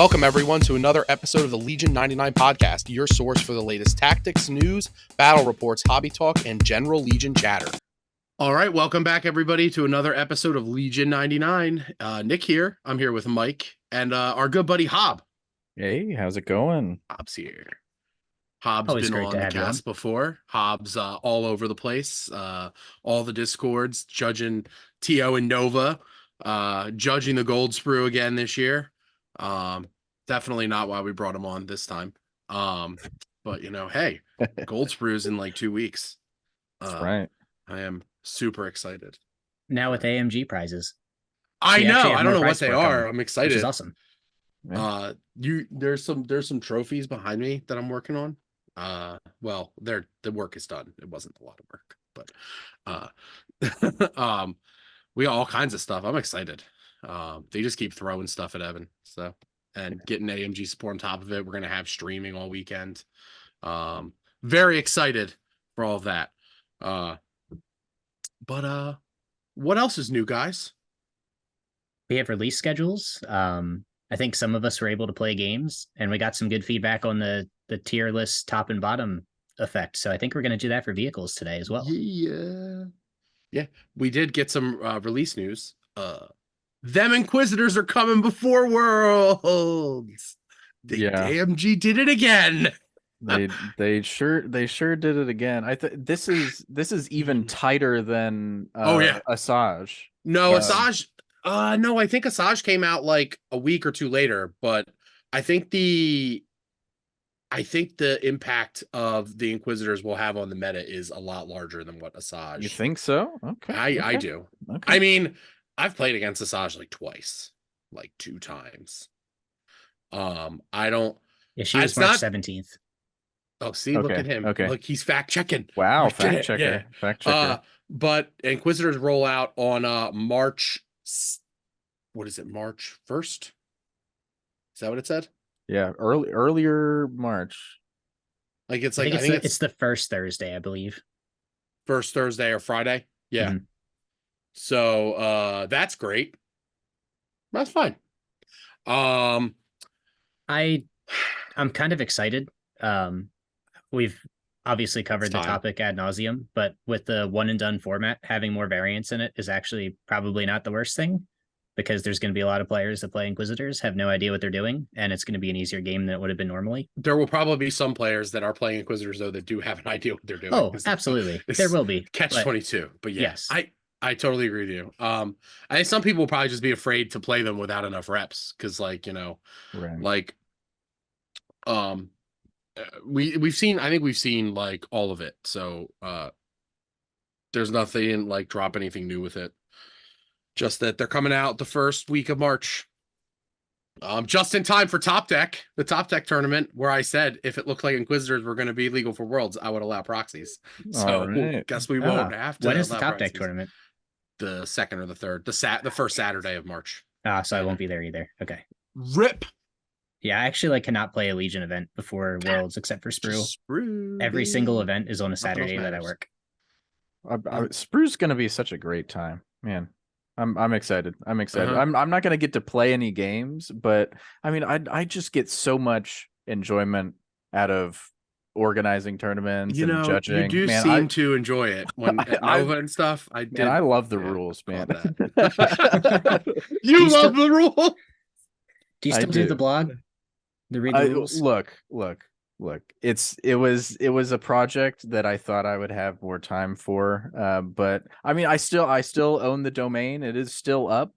Welcome, everyone, to another episode of the Legion 99 podcast, your source for the latest tactics, news, battle reports, hobby talk, and general Legion chatter. All right, welcome back, everybody, to another episode of Legion 99. Nick here. I'm here with Mike and our good buddy Hob. Hey, how's it going? Hob's here. Hob's Always been great on to the have you on. cast before. Hob's all over the place, all the Discords, judging TO and Nova, judging the Gold Sprue again this year. Definitely not why we brought him on this time. But you know, hey, Gold Sprue's in like 2 weeks. That's right. I am super excited. Now with AMG prizes. I We know. actually have I don't more know what prize they for it are. coming, I'm which excited. is awesome. There's some trophies behind me that I'm working on. Well, the work is done. It wasn't a lot of work, but we got all kinds of stuff. I'm excited. They just keep throwing stuff at Evan, so and getting AMG support on top of it. We're gonna have streaming all weekend. Very excited for all of that. But what else is new, guys? We have release schedules. I think some of us were able to play games, and we got some good feedback on the tier list top and bottom effect. So I think we're going to do that for vehicles today as well. Yeah, we did get some release news. Them Inquisitors are coming before Worlds. AMG did it again. They sure did it again. This is even tighter than Asajj. No, Asajj. No, I think Asajj came out like a week or two later, but I think the impact of the Inquisitors will have on the meta is a lot larger than what Asajj. You think so? Okay. I do. Okay. I mean, I've played against Asajj like twice, like 2 times. I don't. Yeah, she was March 17th. Oh, see, look at him. Okay. Look, he's fact checking. Wow, fact checker. Yeah. Fact checker. But Inquisitors roll out on March. What is it? March 1st? Is that what it said? Yeah, earlier March. Like it's I like think it's the first Thursday, I believe. First Thursday or Friday. Yeah. Mm-hmm. So that's great. That's fine. I'm kind of excited. We've obviously covered the topic ad nauseum, but with the one and done format, having more variants in it is actually probably not the worst thing, because there's going to be a lot of players that play Inquisitors, have no idea what they're doing, and it's going to be an easier game than it would have been normally. There will probably be some players that are playing Inquisitors, though, that do have an idea what they're doing. Oh, absolutely. There will be. Catch-22. But yeah, yes. I totally agree with you. I think some people will probably just be afraid to play them without enough reps, because, like, you know, right. Like, we've seen like all of it, so there's nothing like drop anything new with it, just that they're coming out the first week of March, just in time for the top deck tournament, where I said if it looked like Inquisitors were going to be legal for Worlds, I would allow proxies. So guess we won't have to. When is the top deck tournament? The 2nd or the 3rd, the first Saturday of March. So I won't be there either. Okay. Rip. Yeah, I actually cannot play a Legion event before Worlds except for Sprue. Every single event is on a Saturday that I work. Sprue's gonna be such a great time, man. I'm excited. I'm not gonna get to play any games, but I mean, I just get so much enjoyment out of organizing tournaments and judging. You do seem to enjoy it when at Nova and stuff. I love the rules, man. You love the rules. Do you still do the blog? The read the rules? Look. It was a project that I thought I would have more time for. But I mean, I still own the domain. It is still up.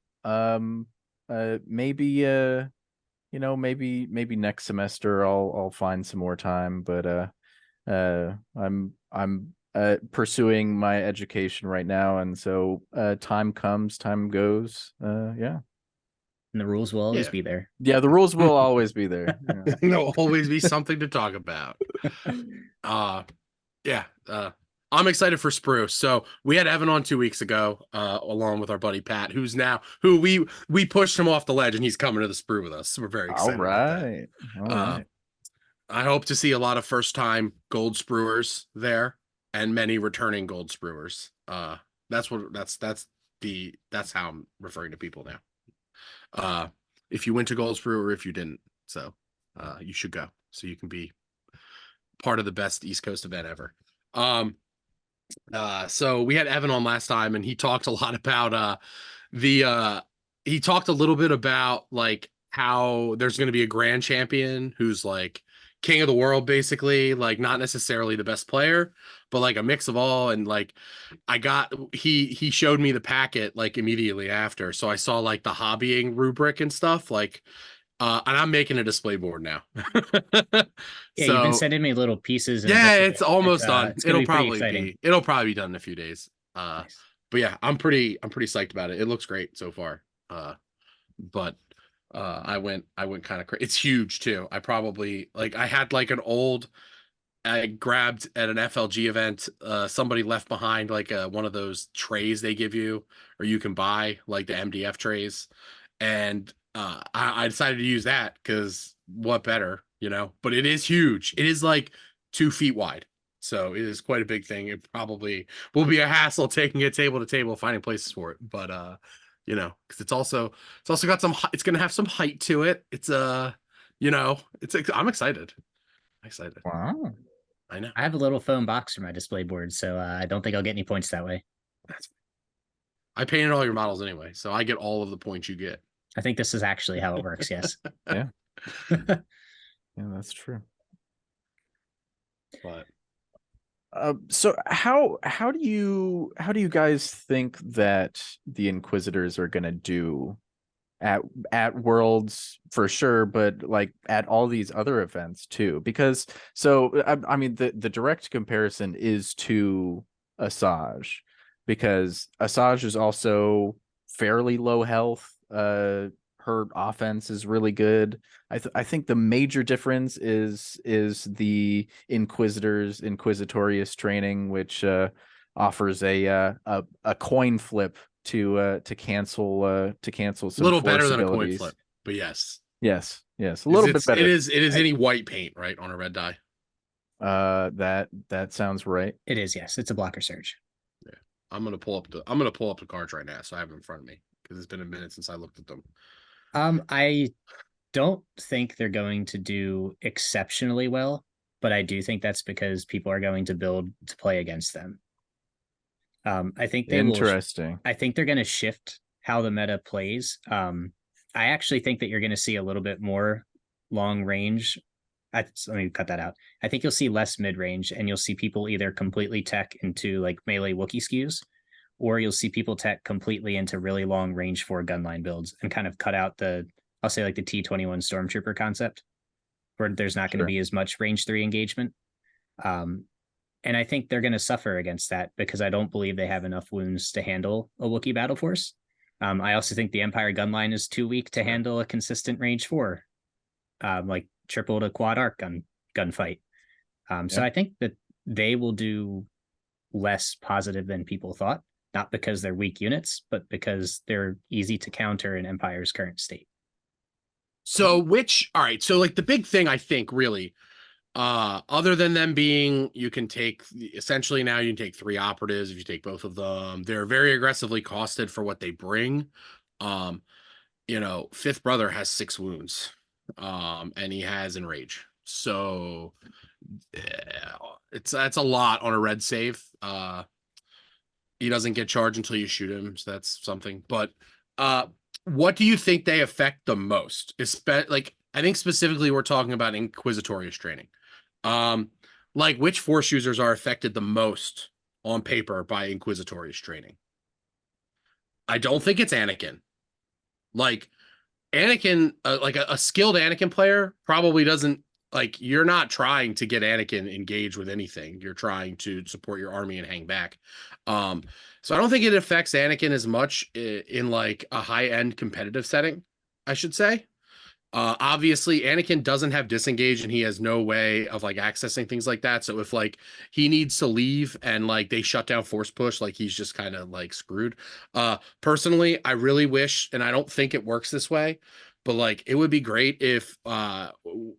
Maybe maybe next semester I'll find some more time. But I'm pursuing my education right now, and so time comes, time goes. Yeah. And the rules will always be there. Yeah, the rules will always be there. Yeah. There'll always be something to talk about. I'm excited for Sprue. So we had Evan on 2 weeks ago, along with our buddy Pat, who we pushed him off the ledge, and he's coming to the Sprue with us. So we're very excited. All right. I hope to see a lot of first-time Gold Spruers there, and many returning Gold Spruers. That's how I'm referring to people now. If you went to Gold Sprue or if you didn't, So you should go so you can be part of the best East Coast event ever. So we had Evan on last time, and he talked a lot about he talked a little bit about like how there's going to be a grand champion who's like king of the world, basically, like not necessarily the best player, but like a mix of all. And like he showed me the packet like immediately after, so I saw like the hobbying rubric and stuff like. And I'm making a display board now. Yeah, you've been So sending me little pieces and yeah, bits of it's almost done. It's gonna be pretty exciting. It'll probably be done in a few days. Nice. But yeah, I'm pretty psyched about it. It looks great so far. But I went kind of crazy. It's huge too. I probably like I had like I grabbed at an FLG event, somebody left behind like one of those trays they give you, or you can buy like the MDF trays. And I decided to use that because what better, you know? But it is huge. It is like 2 feet wide, so it is quite a big thing. It probably will be a hassle taking it table to table, finding places for it. But you know, because it's also got some. It's gonna have some height to it. It's you know, I'm excited. Wow. I know. I have a little foam box for my display board, so I don't think I'll get any points that way. I painted all your models anyway, so I get all of the points you get. I think this is actually how it works. Yes. Yeah. Yeah, that's true. But so how do you guys think that the Inquisitors are gonna do at Worlds for sure, but like at all these other events too? Because so I mean the direct comparison is to Asajj, because Asajj is also fairly low health. Her offense is really good. I think the major difference is the Inquisitorious training, which offers a coin flip to cancel some little force better than abilities. a coin flip, but yes, a little bit better. It is any white paint, right, on a red die. That sounds right. It is, yes. It's a blocker surge. Yeah, I'm gonna pull up the cards right now, so I have them in front of me because it's been a minute since I looked at them. I don't think they're going to do exceptionally well, but I do think that's because people are going to build to play against them. I think they Interesting. I think they're going to shift how the meta plays. I actually think that you're going to see a little bit more long range. Let me cut that out. I think you'll see less mid range, and you'll see people either completely tech into like melee Wookiee skews, or you'll see people tech completely into really long range 4 gunline builds and kind of cut out I'll say like the T21 Stormtrooper concept, where there's not going to be as much range 3 engagement. And I think they're going to suffer against that because I don't believe they have enough wounds to handle a Wookiee battle force. I also think the Empire gunline is too weak to handle a consistent range 4, like triple to quad arc gunfight. So I think that they will do less positive than people thought, not because they're weak units, but because they're easy to counter in Empire's current state. So all right, so like the big thing I think really, other than them being, you can take essentially now you can take 3 operatives if you take both of them. They're very aggressively costed for what they bring. You know, Fifth Brother has 6 wounds, and he has enrage. So that's a lot on a red save. He doesn't get charged until you shoot him, so that's something. But what do you think they affect the most? Like I think specifically we're talking about Inquisitorious training. Like which force users are affected the most on paper by Inquisitorious training? I don't think it's Anakin. Like Anakin, like a skilled Anakin player probably doesn't, like, you're not trying to get Anakin engaged with anything. You're trying to support your army and hang back. So I don't think it affects Anakin as much in like a high-end competitive setting, I should say. Obviously Anakin doesn't have disengage and he has no way of like accessing things like that. So if like he needs to leave and like they shut down force push, like he's just kind of like screwed. Personally, I really wish, and I don't think it works this way, but like it would be great if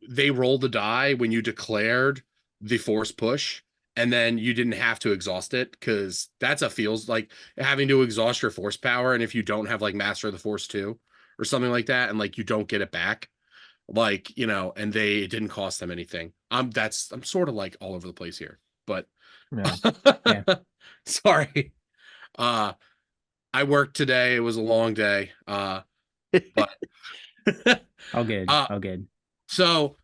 they rolled the die when you declared the force push and then you didn't have to exhaust it, because feels like having to exhaust your force power, and if you don't have like Master of the Force 2 or something like that, and like you don't get it back, like, you know, and it didn't cost them anything. I'm sort of like all over the place here, but Yeah. sorry. I worked today. It was a long day. But All good. uh, All good. so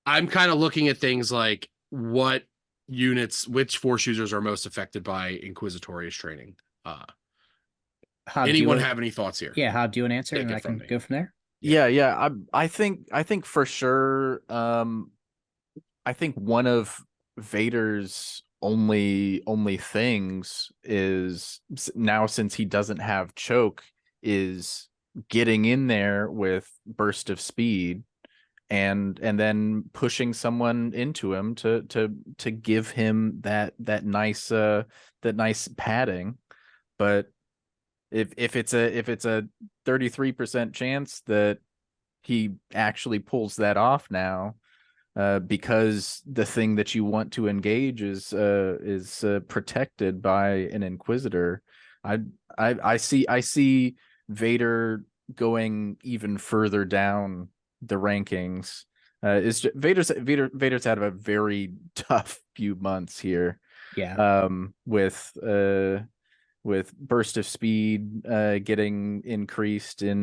I'm kind of looking at things like which force users are most affected by Inquisitorious training. Hob, Anyone have any thoughts here? Yeah, Hob, do you want to answer, Take and it I from can me. go from there? Yeah. I think for sure. I think one of Vader's only things is now, since he doesn't have choke, is getting in there with burst of speed and then pushing someone into him to give him that nice padding. But if it's a 33% chance that he actually pulls that off now, because the thing that you want to engage is protected by an Inquisitor, I see Vader going even further down the rankings. Vader's had a very tough few months here. Yeah. With burst of speed getting increased in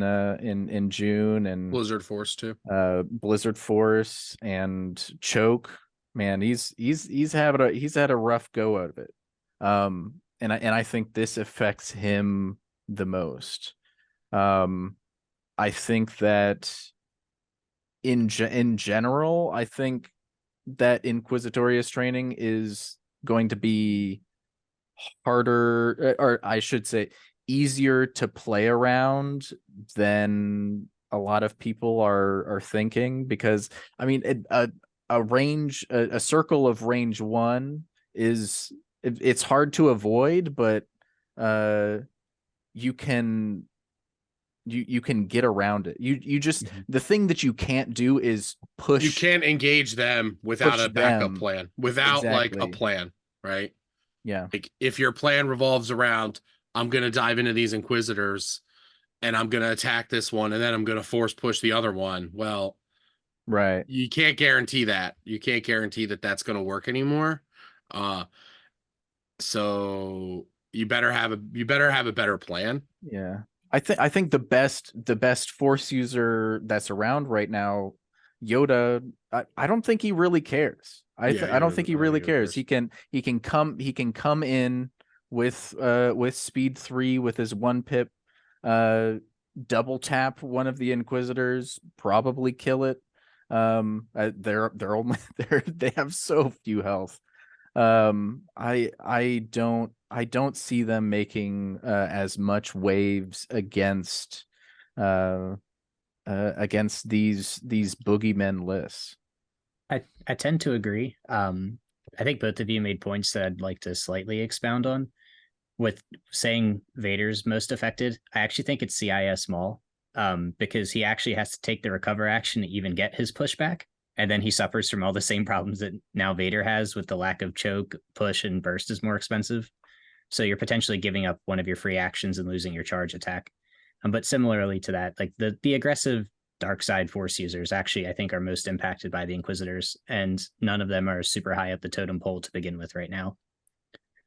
June, and Blizzard Force too. Blizzard Force and choke. Man, he's had a rough go of it. And I think this affects him the most. I think that in general, I think that Inquisitorious training is going to be harder, or I should say easier to play around than a lot of people are thinking, because I mean a circle of range 1 is it's hard to avoid, but you can get around it. You just the thing that you can't do is push. You can't engage them without a backup them. plan, without like a Exactly. plan, right? Yeah. Like if your plan revolves around, I'm going to dive into these Inquisitors and I'm going to attack this one and then I'm going to force push the other one. Well, right. You can't guarantee that. You can't guarantee that that's going to work anymore. So you better have a better plan. Yeah. I think the best force user that's around right now, Yoda, I don't think he really cares. I don't think he really cares. He can come in with speed 3 with his 1 pip, double tap one of the Inquisitors, probably kill it. They're only they have so few health. I don't see them making as much waves against these boogeymen lists. I tend to agree. I think both of you made points that I'd like to slightly expound on. With saying Vader's most affected, I actually think it's CIS Maul, because he actually has to take the recover action to even get his pushback. And then he suffers from all the same problems that now Vader has, with the lack of choke, push, and burst is more expensive. So you're potentially giving up one of your free actions and losing your charge attack. But similarly to that, like the aggressive dark side force users actually, I think, are most impacted by the Inquisitors, and none of them are super high up the totem pole to begin with right now.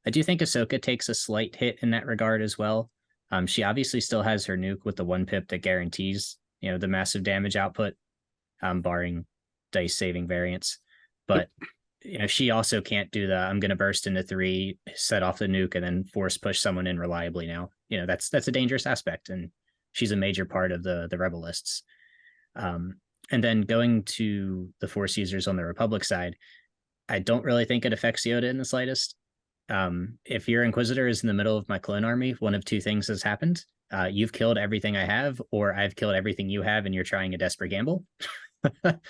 I do think Ahsoka takes a slight hit in that regard as well. She obviously still has her nuke with the 1 pip that guarantees, the massive damage output, barring dice saving variants. But she also can't do the I'm going to burst into 3, set off the nuke, and then force push someone in reliably now. That's a dangerous aspect, and she's a major part of the rebel lists. And then going to the force users on the Republic side, I don't really think it affects Yoda in the slightest. If your Inquisitor is in the middle of my clone army, one of 2 things has happened. You've killed everything I have, or I've killed everything you have, and you're trying a desperate gamble.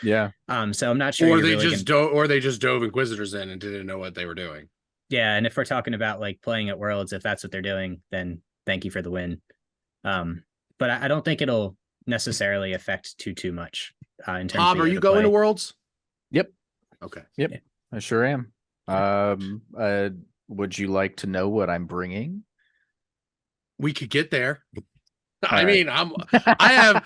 Yeah. So I'm not sure. Or they just dove Inquisitors in and didn't know what they were doing. Yeah, and if we're talking about like playing at Worlds, if that's what they're doing, then thank you for the win. But I don't think it'll necessarily affect too much. In terms Hob, of are you going to Worlds? Yep. Okay. Yep. Yeah. I sure am. Would you like to know what I'm bringing? We could get there. I mean, I have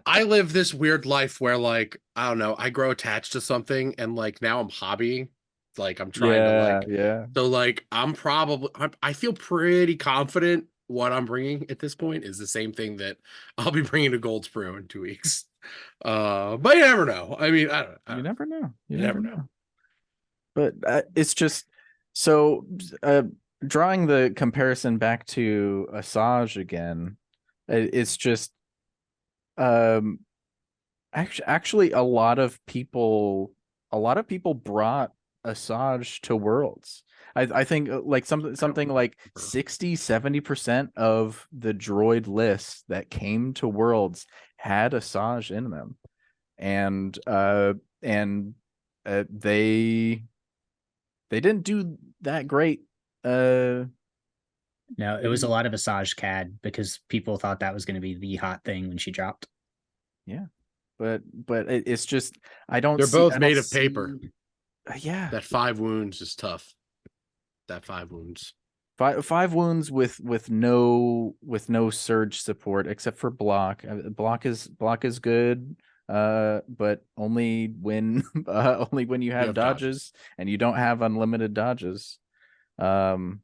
I live this weird life where like I don't know, I grow attached to something and like now I'm hobbying. Like I'm trying to like yeah. so like I feel pretty confident what I'm bringing at this point is the same thing that I'll be bringing to Gold Sprue in 2 weeks. But you never know. I mean, I don't know. You never know. You never know. But it's just so drawing the comparison back to Asajj again. It's just actually a lot of people brought Asajj to Worlds. I think like something like 60-70% of the droid lists that came to Worlds had Asajj in them, and they didn't do that great. No, it was a lot of Asajj CAD because people thought that was going to be the hot thing when she dropped. Yeah, but it's just I don't. They're both made of paper. Yeah, that 5 wounds is tough. That 5 wounds. Five wounds with no surge support except for block. Block is good. But only when you have dodges, and you don't have unlimited dodges. Honestly,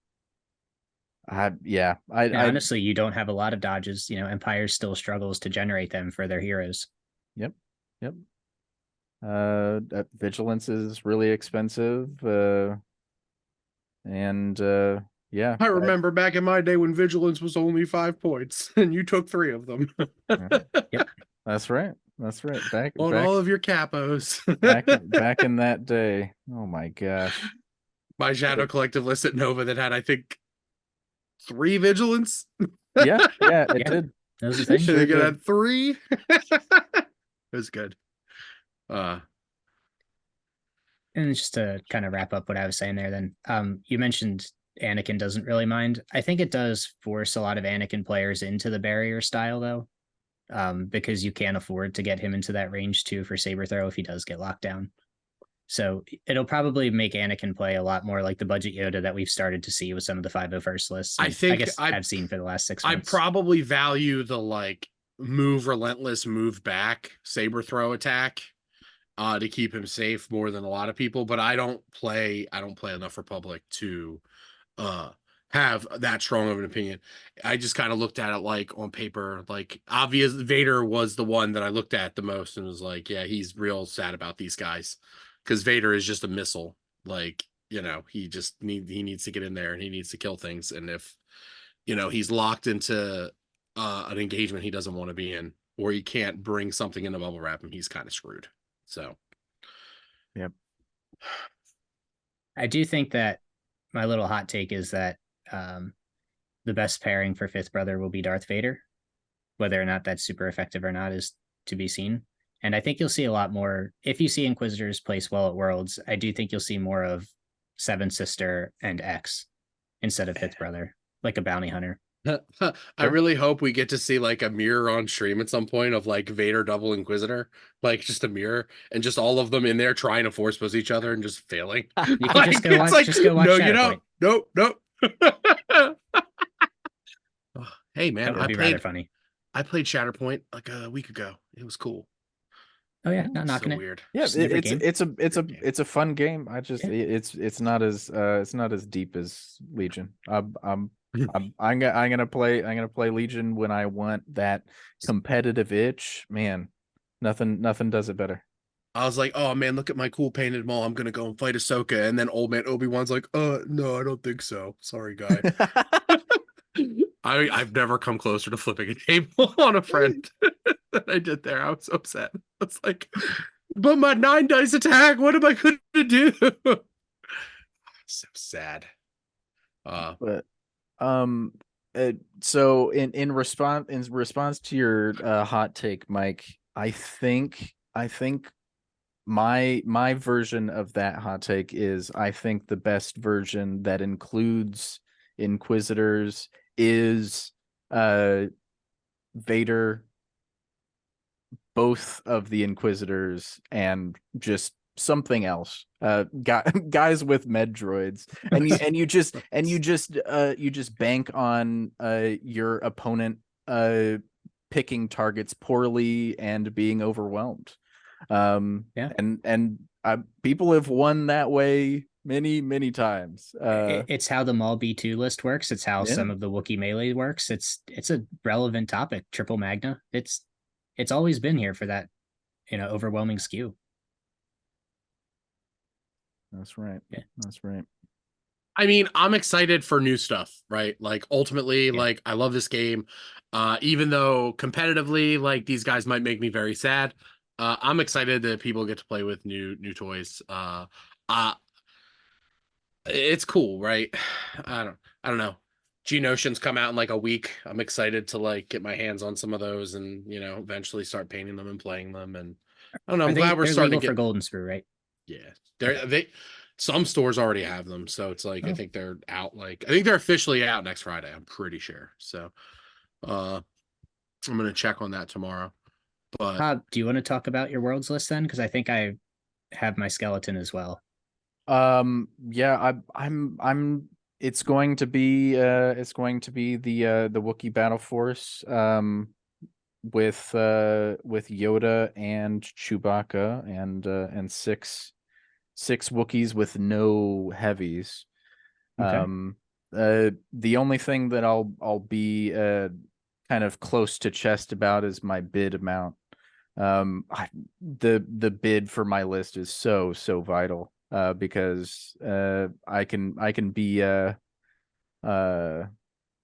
you don't have a lot of dodges. Empire still struggles to generate them for their heroes. Yep. Vigilance is really expensive. Yeah. I remember back in my day when Vigilance was only 5 points and you took 3 of them. Yep. That's right. Back all of your capos. back in that day. Oh my gosh. My Shadow Collective list at Nova that had, I think, 3 Vigilance. Yeah, it did. That was the thing. I think it had 3. It was good. And just to kind of wrap up what I was saying there, then you mentioned Anakin doesn't really mind. I think it does force a lot of Anakin players into the barrier style though, because you can't afford to get him into that range too for saber throw if he does get locked down. So it'll probably make Anakin play a lot more like the budget Yoda that we've started to see with some of the 501st lists. I guess I've seen for the last 6 months. I probably value the like move relentless, move back saber throw attack to keep him safe more than a lot of people, but I don't play enough Republic to have that strong of an opinion. I just kind of looked at it like on paper, like obvious Vader was the one that I looked at the most and was like, yeah, he's real sad about these guys because Vader is just a missile. Like, he just needs to get in there and he needs to kill things. And if, he's locked into an engagement he doesn't want to be in, or he can't bring something into bubble wrap him, he's kind of screwed. So, yep. I do think that my little hot take is that the best pairing for Fifth Brother will be Darth Vader. Whether or not that's super effective or not is to be seen. And I think you'll see a lot more. If you see Inquisitors place well at Worlds, I do think you'll see more of Seven Sister and X instead of Fifth Brother, like a bounty hunter. I really hope we get to see like a mirror on stream at some point of like Vader double Inquisitor, like just a mirror and just all of them in there trying to force pose each other and just failing. You can just go watch. Just go watch. No, you don't. Nope. Hey man, that would be rather funny. I played Shatterpoint like a week ago. It was cool. Oh yeah, not knocking it. Weird. Yeah, it's a fun game. I just it's not as deep as Legion. I'm gonna play Legion when I want that competitive itch. Man, nothing does it better. I was like, oh man, look at my cool painted mall. I'm gonna go and fight Ahsoka, and then old man Obi-Wan's like, no, I don't think so. Sorry, guy. I've never come closer to flipping a table on a friend than I did there. I was so upset. It's like, but my 9 dice attack. What am I gonna do? So sad. But so in response to your hot take, Mike, I think my version of that hot take is I think the best version that includes Inquisitors is Vader, both of the Inquisitors, and just something else. Guys with med droids, and you just bank on your opponent picking targets poorly and being overwhelmed. Yeah. And people have won that way many times. It's how the Maul B2 list works. It's how Yeah. some of the Wookiee melee works. It's a relevant topic. Triple Magna. It's always been here for that, overwhelming skew. That's right. Yeah. That's right. I mean, I'm excited for new stuff, right? Like ultimately, like I love this game. Even though competitively, like these guys might make me very sad. I'm excited that people get to play with new toys. It's cool, right? I don't know. Geonosians come out in like a week. I'm excited to like get my hands on some of those and eventually start painting them and playing them. And I don't know. I'm glad we're they're starting legal to get for Golden Sprue, right? Yeah, they some stores already have them, so it's like I think they're out. Like I think they're officially out next Friday. I'm pretty sure. So, I'm gonna check on that tomorrow. But Do you want to talk about your worlds list then? Because I think I have my skeleton as well. Yeah, I'm it's going to be the Wookiee Battle Force with Yoda and Chewbacca and six Wookiees with no heavies. Okay. The only thing that I'll be kind of close to chest about is my bid amount. The bid for my list is so vital because I can be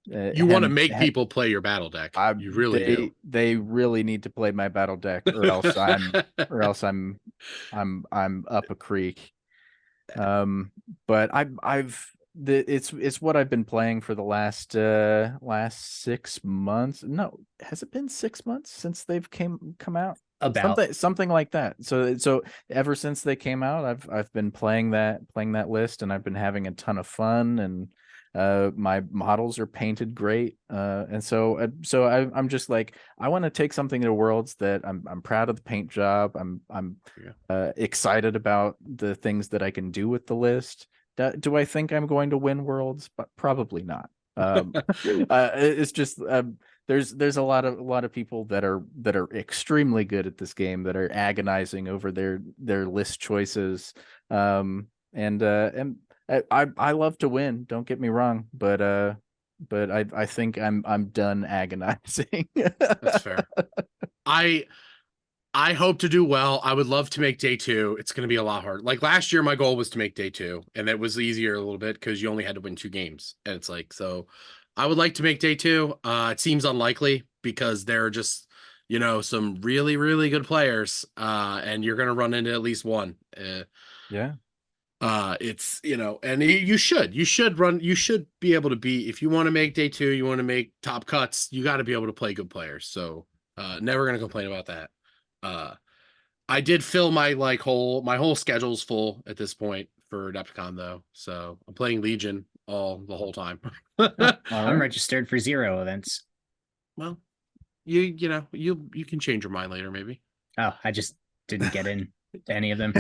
you want to make people play your battle deck. You really do. They really need to play my battle deck, or else I'm up a creek. But it's what I've been playing for the last 6 months. No, has it been 6 months since they've come out? About Something like that. So ever since they came out, I've been playing that list, and I've been having a ton of fun, and my models are painted great. And so I'm just like, I want to take something to Worlds that I'm proud of the paint job. I'm excited about the things that I can do with the list. Do I think I'm going to win Worlds? But probably not. It's just there's a lot of people that are extremely good at this game, that are agonizing over their list choices. And I love to win, don't get me wrong, but I think I'm done agonizing. That's fair. I hope to do well. I would love to make day 2. It's going to be a lot harder. Like last year, my goal was to make day 2, and it was easier a little bit because you only had to win 2 games. And it's like, so I would like to make day 2. It seems unlikely because there are just, some really, really good players. And you're going to run into at least one. Yeah. It's, and you should be able to be, if you want to make day 2, you want to make top cuts, you got to be able to play good players. So, never going to complain about that. I did fill my whole schedule's full at this point for Adepticon though, so I'm playing Legion the whole time. I'm registered for 0 events. Well, you can change your mind later, maybe. Oh, I just didn't get in to any of them.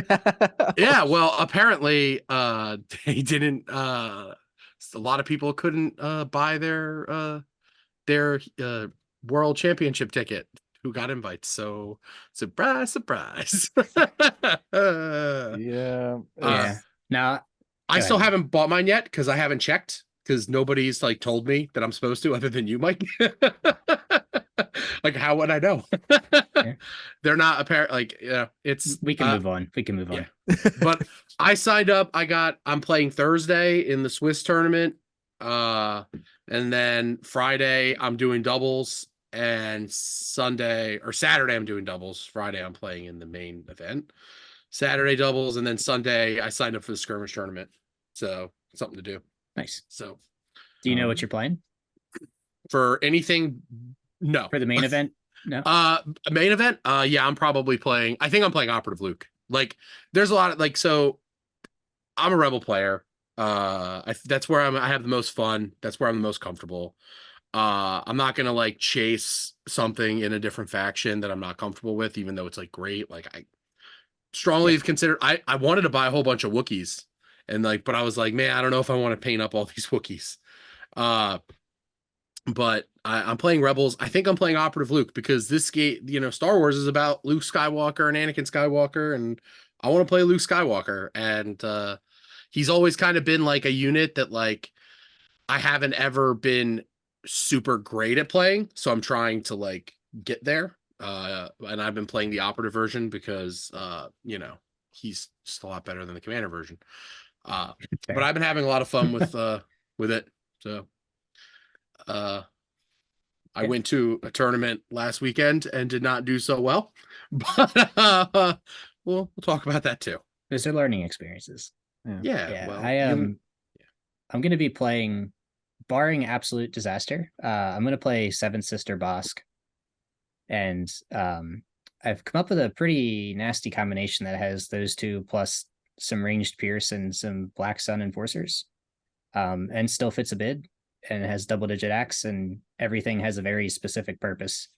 Yeah, well, apparently, they didn't. A lot of people couldn't buy their World Championship ticket. Who got invites? So surprise. Yeah. Now I still haven't bought mine yet because I haven't checked, because nobody's like told me that I'm supposed to, other than you, Mike. Like, how would I know? They're not apparent. Like, it's we can move on. We can move on. But I signed up. I'm playing Thursday in the Swiss tournament. And then Friday I'm doing doubles, and Saturday I'm doing doubles. Friday I'm playing in the main event. Saturday doubles, and then Sunday I signed up for the skirmish tournament. So something to do. Nice. So, do you know what you're playing for anything? No. For the main event? No. Main event? Yeah, I'm probably playing. I think I'm playing Operative Luke. Like, there's a lot of so I'm a Rebel player. That's where I have the most fun. That's where I'm the most comfortable. I'm not gonna chase something in a different faction that I'm not comfortable with, even though it's great. Like, I strongly have considered. I wanted to buy a whole bunch of Wookiees, and but I was like, man, I don't know if I want to paint up all these Wookiees. but I'm playing Rebels. I think I'm playing Operative Luke because this game, Star Wars is about Luke Skywalker and Anakin Skywalker, and I want to play Luke Skywalker. And he's always kind of been like a unit that like I haven't ever been super great at playing, so I'm trying to like get there. And I've been playing the Operative version because he's just a lot better than the Commander version. But I've been having a lot of fun with it. So I went to a tournament last weekend and did not do so well, but we'll talk about that too. Those are learning experiences. Yeah. Well, I'm going to be playing, barring absolute disaster. I'm going to play Seven Sister Bosk, and I've come up with a pretty nasty combination that has those two plus some ranged Pierce and some Black Sun Enforcers, and still fits a bid, and it has double-digit axe, and everything has a very specific purpose.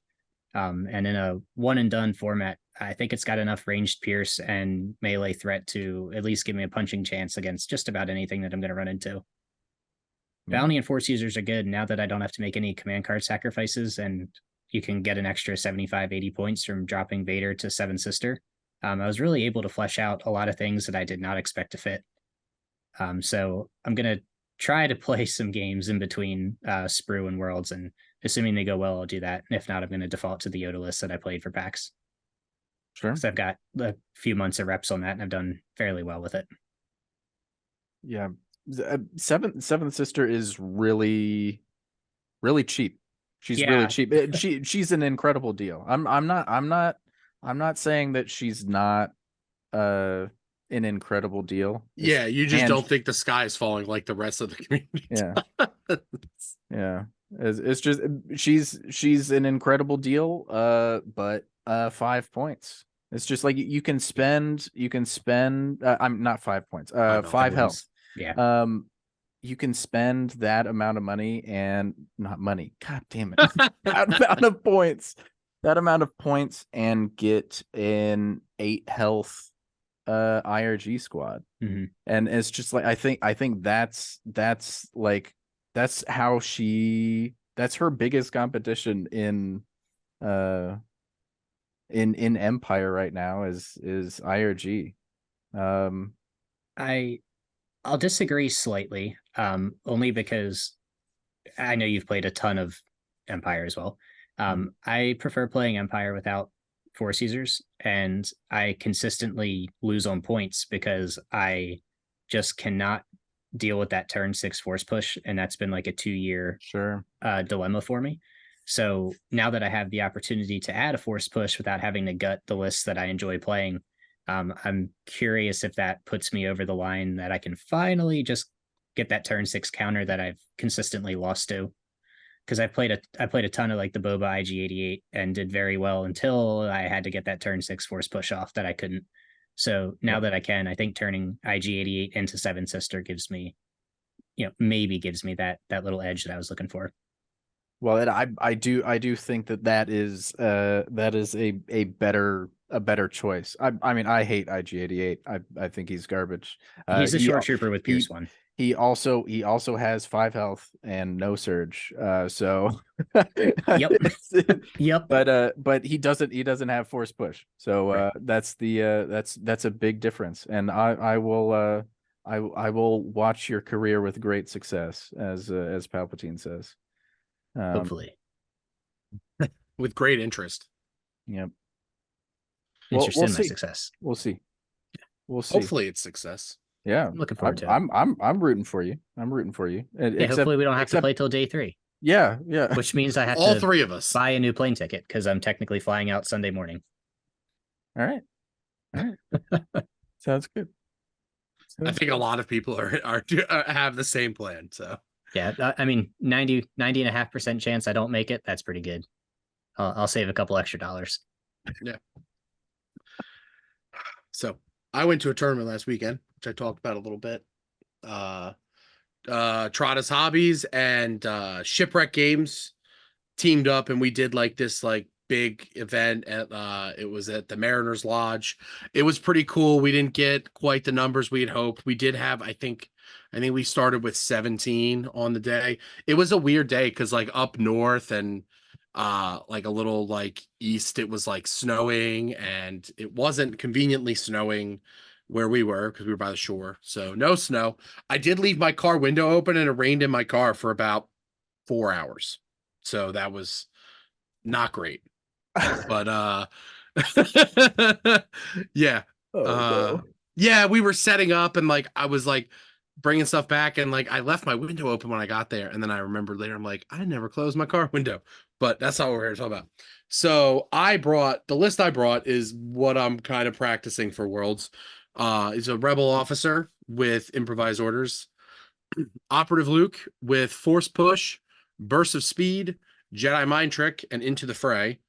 And in a one-and-done format, I think it's got enough ranged Pierce and melee threat to at least give me a punching chance against just about anything that I'm going to run into. Bounty and Force users are good now that I don't have to make any command card sacrifices, and you can get an extra 75, 80 points from dropping Vader to Seven Sister. I was really able to flesh out a lot of things that I did not expect to fit. So I'm going to try to play some games in between Sprue and Worlds, and assuming they go well, I'll do that. And if not, I'm going to default to the Yoda list that I played for PAX. Sure. So I've got a few months of reps on that, and I've done fairly well with it. Yeah. Seventh Sister is really cheap. She's really cheap. She's an incredible deal. I'm not saying that she's not an incredible deal. Yeah, you just don't think the sky is falling like the rest of the community. Yeah. Yeah. It's just she's an incredible deal, but 5 points. It's just like you can spend I'm not 5 points, 5 health. Yeah. You can spend that amount of money and not money. God damn it. That amount of points and get an 8 health IRG squad. Mm-hmm. And it's just like I think that's how that's her biggest competition in Empire right now is IRG. I'll disagree slightly, only because I know you've played a ton of Empire as well. I prefer playing Empire without Force users, and I consistently lose on points because I just cannot deal with that turn 6 Force push, and that's been like a 2-year dilemma for me. So now that I have the opportunity to add a Force push without having to gut the lists that I enjoy playing, I'm curious if that puts me over the line that I can finally just get that turn 6 counter that I've consistently lost to. Because I played a ton of like the Boba IG-88 and did very well until I had to get that turn 6 Force push off that I couldn't. So now that I can, I think turning IG-88 into Seven Sister gives me, maybe gives me that little edge that I was looking for. Well, I do think that is a better choice. I mean, I hate IG-88. I think he's garbage. He's a short trooper with Pierce 1. He also has 5 health and no surge. So Yep. But he doesn't have Force push. So right. That's a big difference. And I will watch your career with great success, as Palpatine says. Hopefully. With great interest. Yep. Interested in my success. We'll see. Hopefully it's success. Yeah, I'm looking forward to it. I'm rooting for you. Hopefully we don't have to play till day 3. Yeah. Which means I have all to 3 of us buy a new plane ticket because I'm technically flying out Sunday morning. All right. Sounds good. I think a lot of people are have the same plan. So yeah, I mean 90.5% chance I don't make it. That's pretty good. I'll save a couple extra dollars. Yeah. So I went to a tournament last weekend, which I talked about a little bit. Trotta's Hobbies and Shipwreck Games teamed up, and we did like this like big event at it was at the Mariners Lodge. It was pretty cool. We didn't get quite the numbers we had hoped. We did have, I think we started with 17 on the day. It was a weird day because like up north and like a little like east, it was like snowing, and it wasn't conveniently snowing where we were because we were by the shore. So no snow. I did leave my car window open and it rained in my car for about 4 hours. So that was not great. But yeah. No. Yeah, we were setting up and like I was like bringing stuff back, and like I left my window open when I got there, and then I remembered later I'm like I never closed my car window. But that's not what we're here to talk about. So the list I brought is what I'm kind of practicing for Worlds. Is a rebel officer with improvised orders, operative Luke with force push, burst of speed, Jedi mind trick, and into the fray.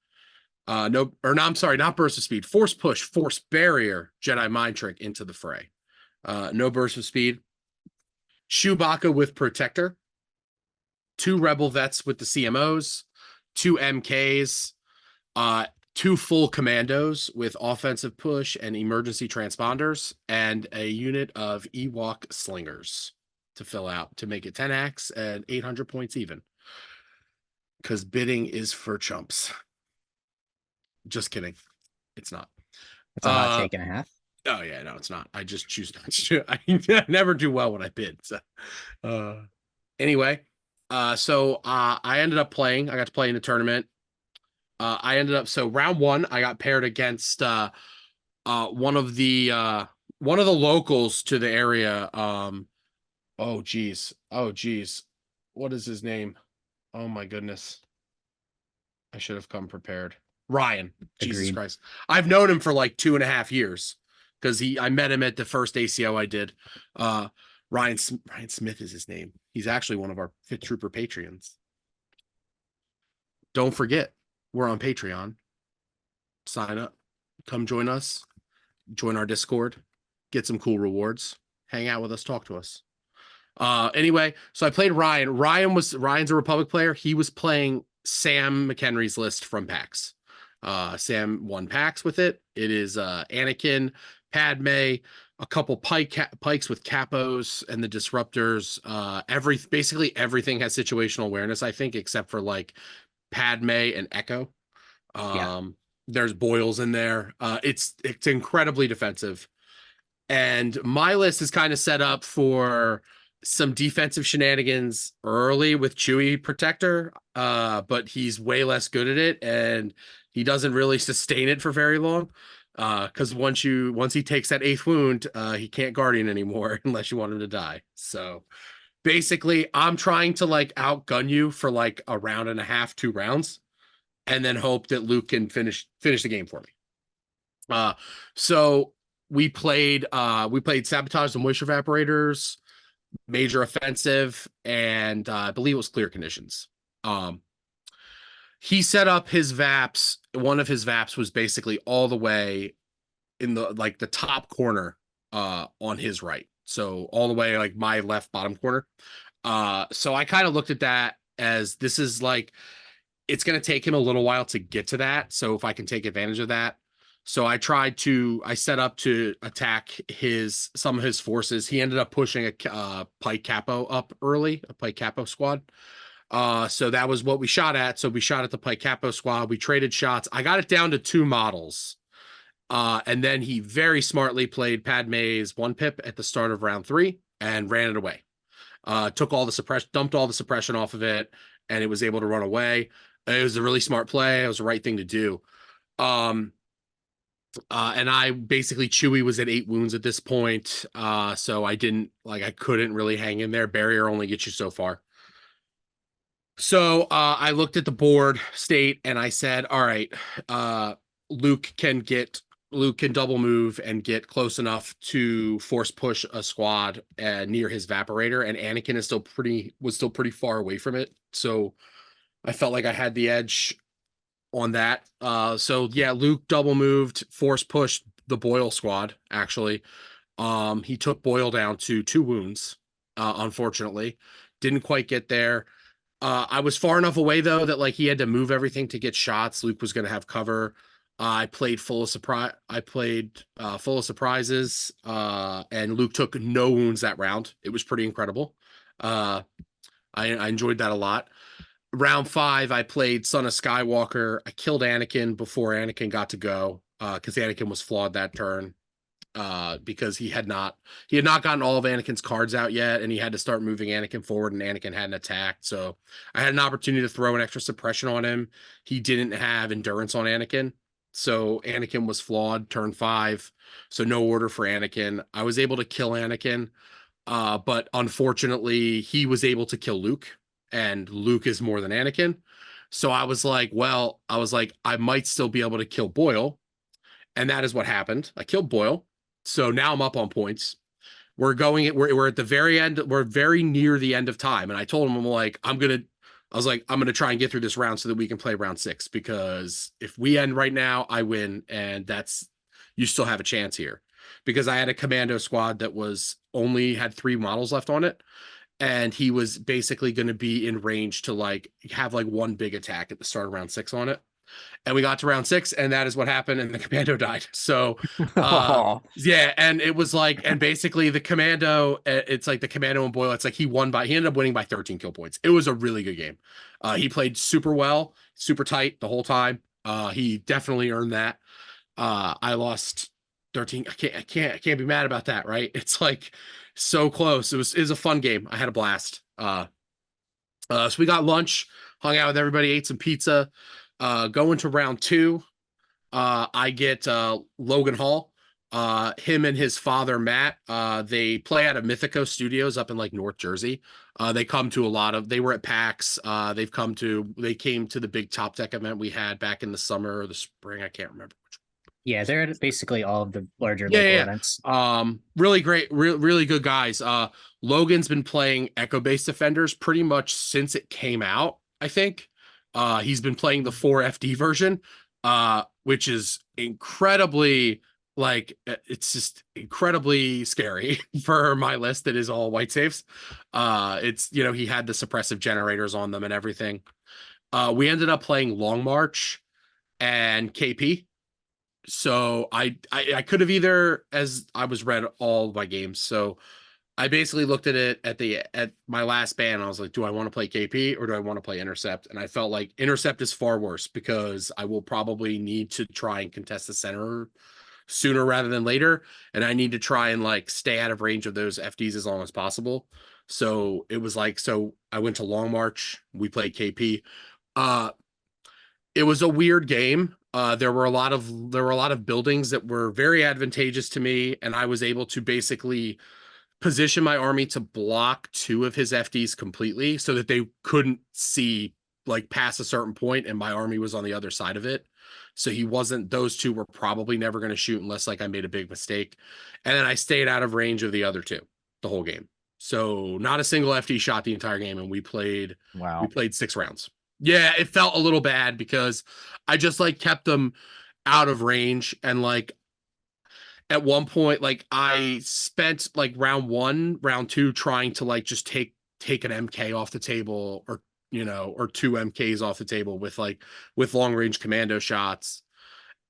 No, I'm sorry, not burst of speed, force push, force barrier, Jedi mind trick, into the fray. No burst of speed. Chewbacca with protector, 2 rebel vets with the CMOs, 2 MKs, 2 full commandos with offensive push and emergency transponders, and a unit of Ewok slingers to fill out to make it 10 acts and 800 points even. Because bidding is for chumps. Just kidding. It's not. It's a hot take and a half. Oh yeah, no, it's not. I just choose not to. I never do well when I bid. So, anyway, so I ended up playing. I got to play in the tournament. So round 1, I got paired against one of the locals to the area. Oh geez. What is his name? Oh my goodness. I should have come prepared. Ryan. Agreed. Jesus Christ. I've known him for like 2.5 years because I met him at the first ACO I did. Ryan Smith is his name. He's actually one of our Fit Trooper Patreons. Don't forget, we're on Patreon. Sign up. Come join us. Join our Discord. Get some cool rewards. Hang out with us. Talk to us. Anyway, so I played Ryan. Ryan's a Republic player. He was playing Sam McHenry's list from PAX. Sam won PAX with it. It is Anakin, Padme, a couple pikes with capos and the disruptors. Basically everything has situational awareness, I think, except for like Padme and Echo. There's Boils in there. It's incredibly defensive. And my list is kind of set up for some defensive shenanigans early with Chewie Protector, but he's way less good at it, and he doesn't really sustain it for very long. Because once he takes that 8th wound, he can't Guardian anymore unless you want him to die. So basically, I'm trying to like outgun you for like a round and a half, 2 rounds, and then hope that Luke can finish the game for me. So we played Sabotage the Moisture Evaporators, Major Offensive, and I believe it was Clear Conditions. He set up his VAPs. One of his VAPs was basically all the way in the top corner on his right. So all the way like my left bottom corner. So I kind of looked at that as this is like, it's going to take him a little while to get to that. So if I can take advantage of that. So I set up to attack some of his forces. He ended up pushing a Pike Capo up early, a Pike Capo squad. So that was what we shot at. So we shot at the Pike Capo squad. We traded shots. I got it down to 2 models. And then he very smartly played Padme's 1-pip at the start of round 3 and ran it away. Dumped all the suppression off of it, and it was able to run away. It was a really smart play. It was the right thing to do. And I basically, Chewie was at 8 wounds at this point. So I couldn't really hang in there. Barrier only gets you so far. So I looked at the board state and I said, all right, Luke can double move and get close enough to force push a squad near his evaporator, and Anakin was still pretty far away from it. So I felt like I had the edge on that. So yeah, Luke double moved, force pushed the Boyle squad, actually. He took Boyle down to 2 wounds, unfortunately. Didn't quite get there. I was far enough away though that like he had to move everything to get shots. Luke was going to have cover. I played full of surprise. I played full of surprises, and Luke took no wounds that round. It was pretty incredible. I enjoyed that a lot. Round 5, I played Son of Skywalker. I killed Anakin before Anakin got to go, because Anakin was flawed that turn, because he had not gotten all of Anakin's cards out yet, and he had to start moving Anakin forward, and Anakin hadn't attacked. So I had an opportunity to throw an extra suppression on him. He didn't have endurance on Anakin, so Anakin was flawed turn 5. So no order for Anakin. I was able to kill Anakin, but unfortunately, he was able to kill Luke, and Luke is more than Anakin. So I was like, well, I might still be able to kill Boyle. And that is what happened. I killed Boyle. So now I'm up on points. We're at the very end. We're very near the end of time. And I told him, I'm going to try and get through this round so that we can play round 6, because if we end right now, I win. And you still have a chance here, because I had a commando squad that only had 3 models left on it. And he was basically going to be in range to like have like one big attack at the start of round 6 on it. And we got to round 6, and that is what happened, and the commando died. So yeah, and it was like, and basically the commando, it's like the commando and Boyle, it's like he ended up winning by 13 kill points. It was a really good game. He played super well, super tight the whole time. He definitely earned that. I lost 13. I can't be mad about that, right? It's like so close. It was a fun game. I had a blast. So we got lunch, hung out with everybody, ate some pizza. Going to round 2, I get Logan Hall. Him and his father Matt, they play out of Mythico Studios up in like North Jersey. They come to they were at PAX. They came to the big Top Deck event we had back in the summer or the spring. I can't remember which. Yeah, they're at basically all of the larger local events. Really great, really good guys. Logan's been playing Echo-based Defenders pretty much since it came out, I think. He's been playing the 4FD version, which is incredibly, like, it's just incredibly scary for my list that is all white saves. It's, he had the suppressive generators on them and everything. We ended up playing Long March and KP. So I could have either, as I was read all of my games. So I basically looked at it at my last ban. I was like, do I want to play KP or do I want to play Intercept? And I felt like Intercept is far worse, because I will probably need to try and contest the center sooner rather than later. And I need to try and like stay out of range of those FDs as long as possible. So it was like, so I went to Long March. We played KP. It was a weird game. There were a lot of buildings that were very advantageous to me, and I was able to basically position my army to block 2 of his FDs completely so that they couldn't see like past a certain point, and my army was on the other side of it. So those 2 were probably never going to shoot unless like I made a big mistake. And then I stayed out of range of the other 2 the whole game. So not a single FD shot the entire game, and we played 6 rounds. Yeah, it felt a little bad because I just like kept them out of range, and like at one point, like I spent like round 1, round 2 trying to like just take an MK off the table, or 2 MKs off the table with long range commando shots.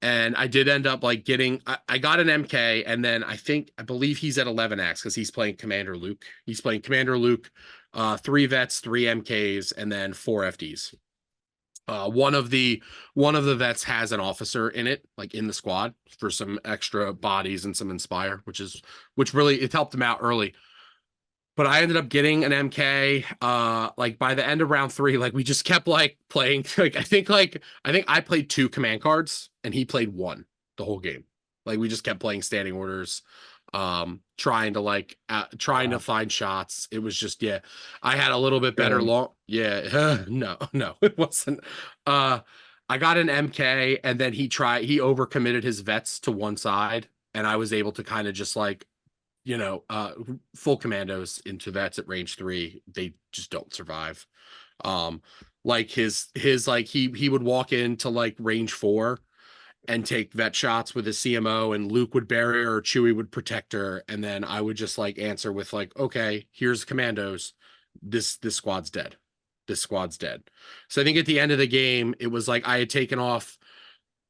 And I did end up like I got an MK, and then I believe he's at 11x because he's playing Commander Luke. He's playing Commander Luke, 3 vets, 3 MKs, and then 4 FDs. One of the vets has an officer in it, like in the squad, for some extra bodies and some inspire, which really it helped him out early. But I ended up getting an MK. Like by the end of round 3, like we just kept like playing. Like I think I played 2 command cards and he played 1 the whole game. Like we just kept playing standing orders, trying to find shots. It was just, yeah, I had a little bit better no, it wasn't. I got an MK, and then he overcommitted his vets to one side, and I was able to kind of just like, full commandos into vets at range 3. They just don't survive. Like his like he would walk into like range 4 and take vet shots with his CMO, and Luke would bury her or Chewie would protect her, and then I would just like answer with like, okay, here's commandos, this squad's dead. this squad's dead. So I think at the end of the game, it was like I had taken off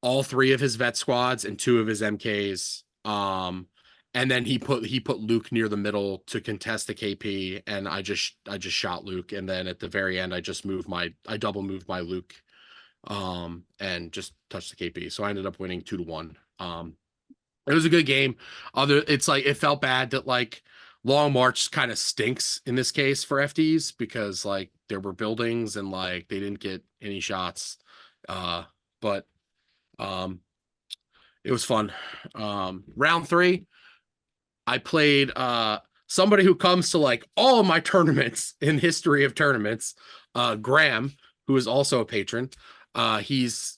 all 3 of his vet squads and 2 of his MKs. And then he put Luke near the middle to contest the KP, and I just shot Luke, and then at the very end I double moved my Luke, and just touched the KP. So I ended up winning 2-1. It was a good game. It's like it felt bad that like Long March kind of stinks in this case for FDs because like there were buildings and like they didn't get any shots. But it was fun. Round 3, I played somebody who comes to like all of my tournaments in history of tournaments, Graham, who is also a patron. He's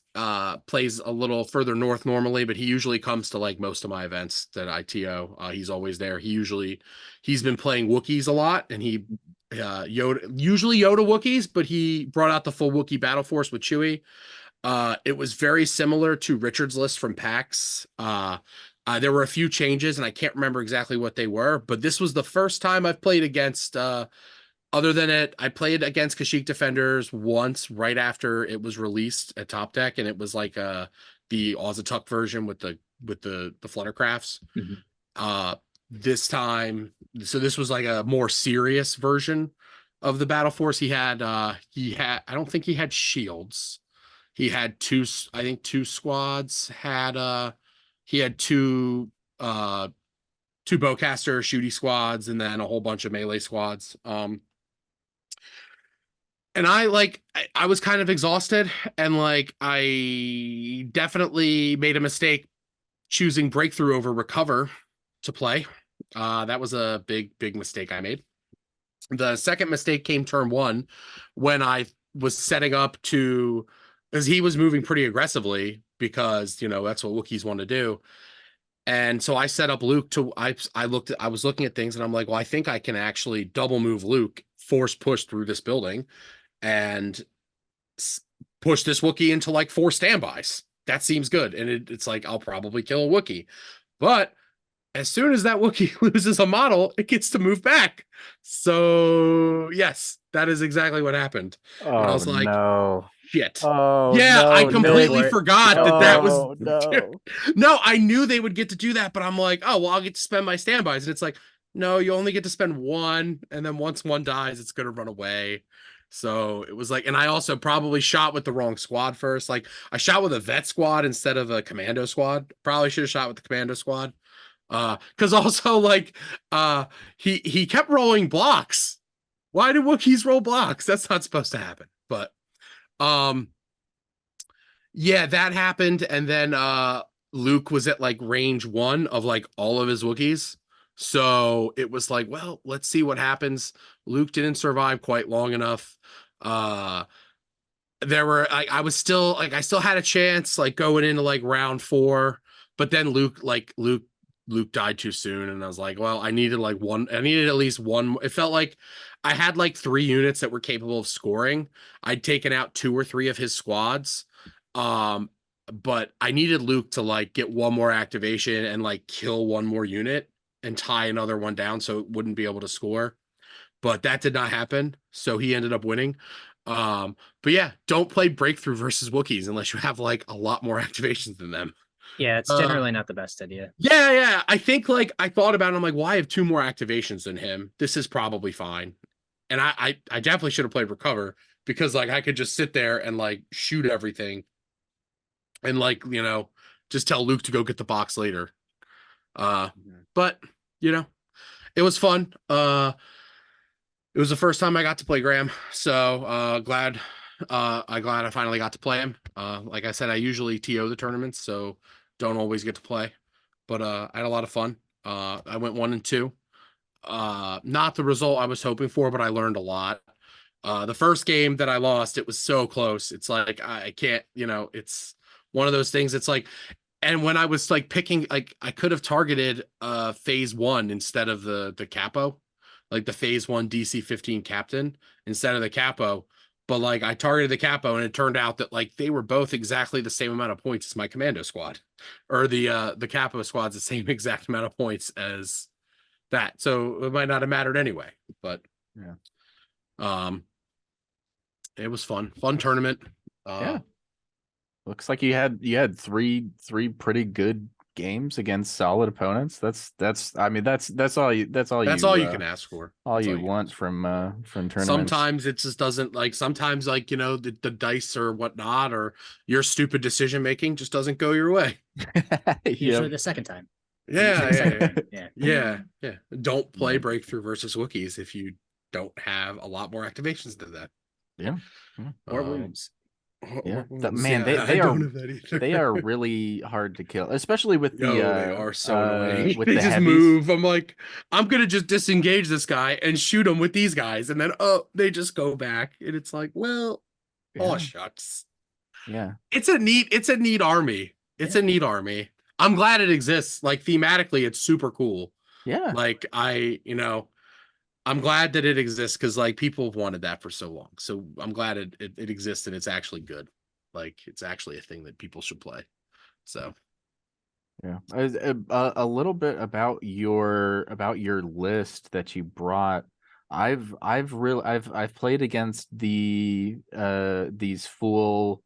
plays a little further north normally, but he usually comes to like most of my events that I TO. He's always there. He's been playing Wookiees a lot, and he usually Yoda Wookiees, but he brought out the full Wookiee battle force with Chewie. It was very similar to Richard's list from PAX. There were a few changes, and I can't remember exactly what they were, but this was the first time I've played against, other than it, I played against Kashyyyk Defenders once right after it was released at Top Deck, and it was like the Ozatuk version with the Fluttercrafts. This time, so this was like a more serious version of the Battle Force. I don't think he had shields. He had 2 squads he had 2 bowcaster shooty squads and then a whole bunch of melee squads. And I was kind of exhausted, and like I definitely made a mistake choosing breakthrough over recover to play. That was a big mistake I made. The second mistake came turn 1 when I was setting up to, because he was moving pretty aggressively because, you know, that's what Wookiees want to do. And so I set up Luke to, I was looking at things and I'm like, well, I think I can actually double move Luke, force push through this building and push this Wookiee into like 4 standbys. That seems good. And it's like, I'll probably kill a Wookiee. But as soon as that Wookiee loses a model, it gets to move back. So yes, that is exactly what happened. Oh, and I was like, no. Shit. Oh, yeah, no, I completely Nick. forgot that was no. No, I knew they would get to do that, but I'm like, oh well, I'll get to spend my standbys. And it's like, no, you only get to spend 1, and then once 1 dies, it's gonna run away. So it was like, and I also probably shot with the wrong squad first. Like I shot with a vet squad instead of a commando squad. Probably should have shot with the commando squad. Because also like he kept rolling blocks. Why do Wookiees roll blocks? That's not supposed to happen. But yeah, that happened, and then Luke was at like range 1 of like all of his Wookiees. So it was like, well, let's see what happens. Luke didn't survive quite long enough. There were I was still like, I still had a chance like going into like round 4, but then Luke died too soon, and I was like, well, I needed at least one. It felt like I had like 3 units that were capable of scoring. I'd taken out 2 or 3 of his squads. But I needed Luke to like get 1 more activation and like kill 1 more unit and tie another one down so it wouldn't be able to score. But that did not happen, so he ended up winning. But yeah, don't play breakthrough versus Wookiees unless you have like a lot more activations than them. Yeah, it's generally not the best idea. Yeah. I think like I thought about it, I'm like, well, I have 2 more activations than him. This is probably fine. And I definitely should have played recover, because like I could just sit there and like shoot everything and like, you know, just tell Luke to go get the box later. But you know, it was fun. It was the first time I got to play Graham, so glad I finally got to play him. Like I said, I usually TO the tournaments, so don't always get to play, but I had a lot of fun. I went 1 and 2. Not the result I was hoping for, but I learned a lot. The first game that I lost, it was so close. It's like I can't, you know, it's one of those things. It's like, and when I was like picking, like I could have targeted phase 1 instead of the capo, like the phase 1 DC-15 captain instead of the capo. But like I targeted the capo, and it turned out that like they were both exactly the same amount of points as my commando squad, or the capo squad's the same exact amount of points as that. So it might not have mattered anyway. But yeah. It was fun tournament. Yeah. Looks like you had three pretty good games against solid opponents. That's I mean that's all you you can ask for. All That's you want from tournaments. Sometimes it just doesn't, like, sometimes, like, you know, the dice or whatnot, or your stupid decision making just doesn't go your way. Usually the second time. Yeah. Don't play Breakthrough versus Wookiees if you don't have a lot more activations than that. Yeah. Or wounds. Yeah, man, they are really hard to kill, especially with the they are so annoying. with they the just heavies. move. I'm like, I'm gonna just disengage this guy and shoot him with these guys, and then they just go back, and it's like, well, oh shucks. Yeah, it's a neat army. It's a neat army. I'm glad it exists. Like, thematically, it's super cool. Yeah, like I'm glad that it exists, because, like, people have wanted that for so long. So I'm glad it exists, and it's actually good. Like, it's actually a thing that people should play. So yeah. A little bit about your list that you brought. I've played against these full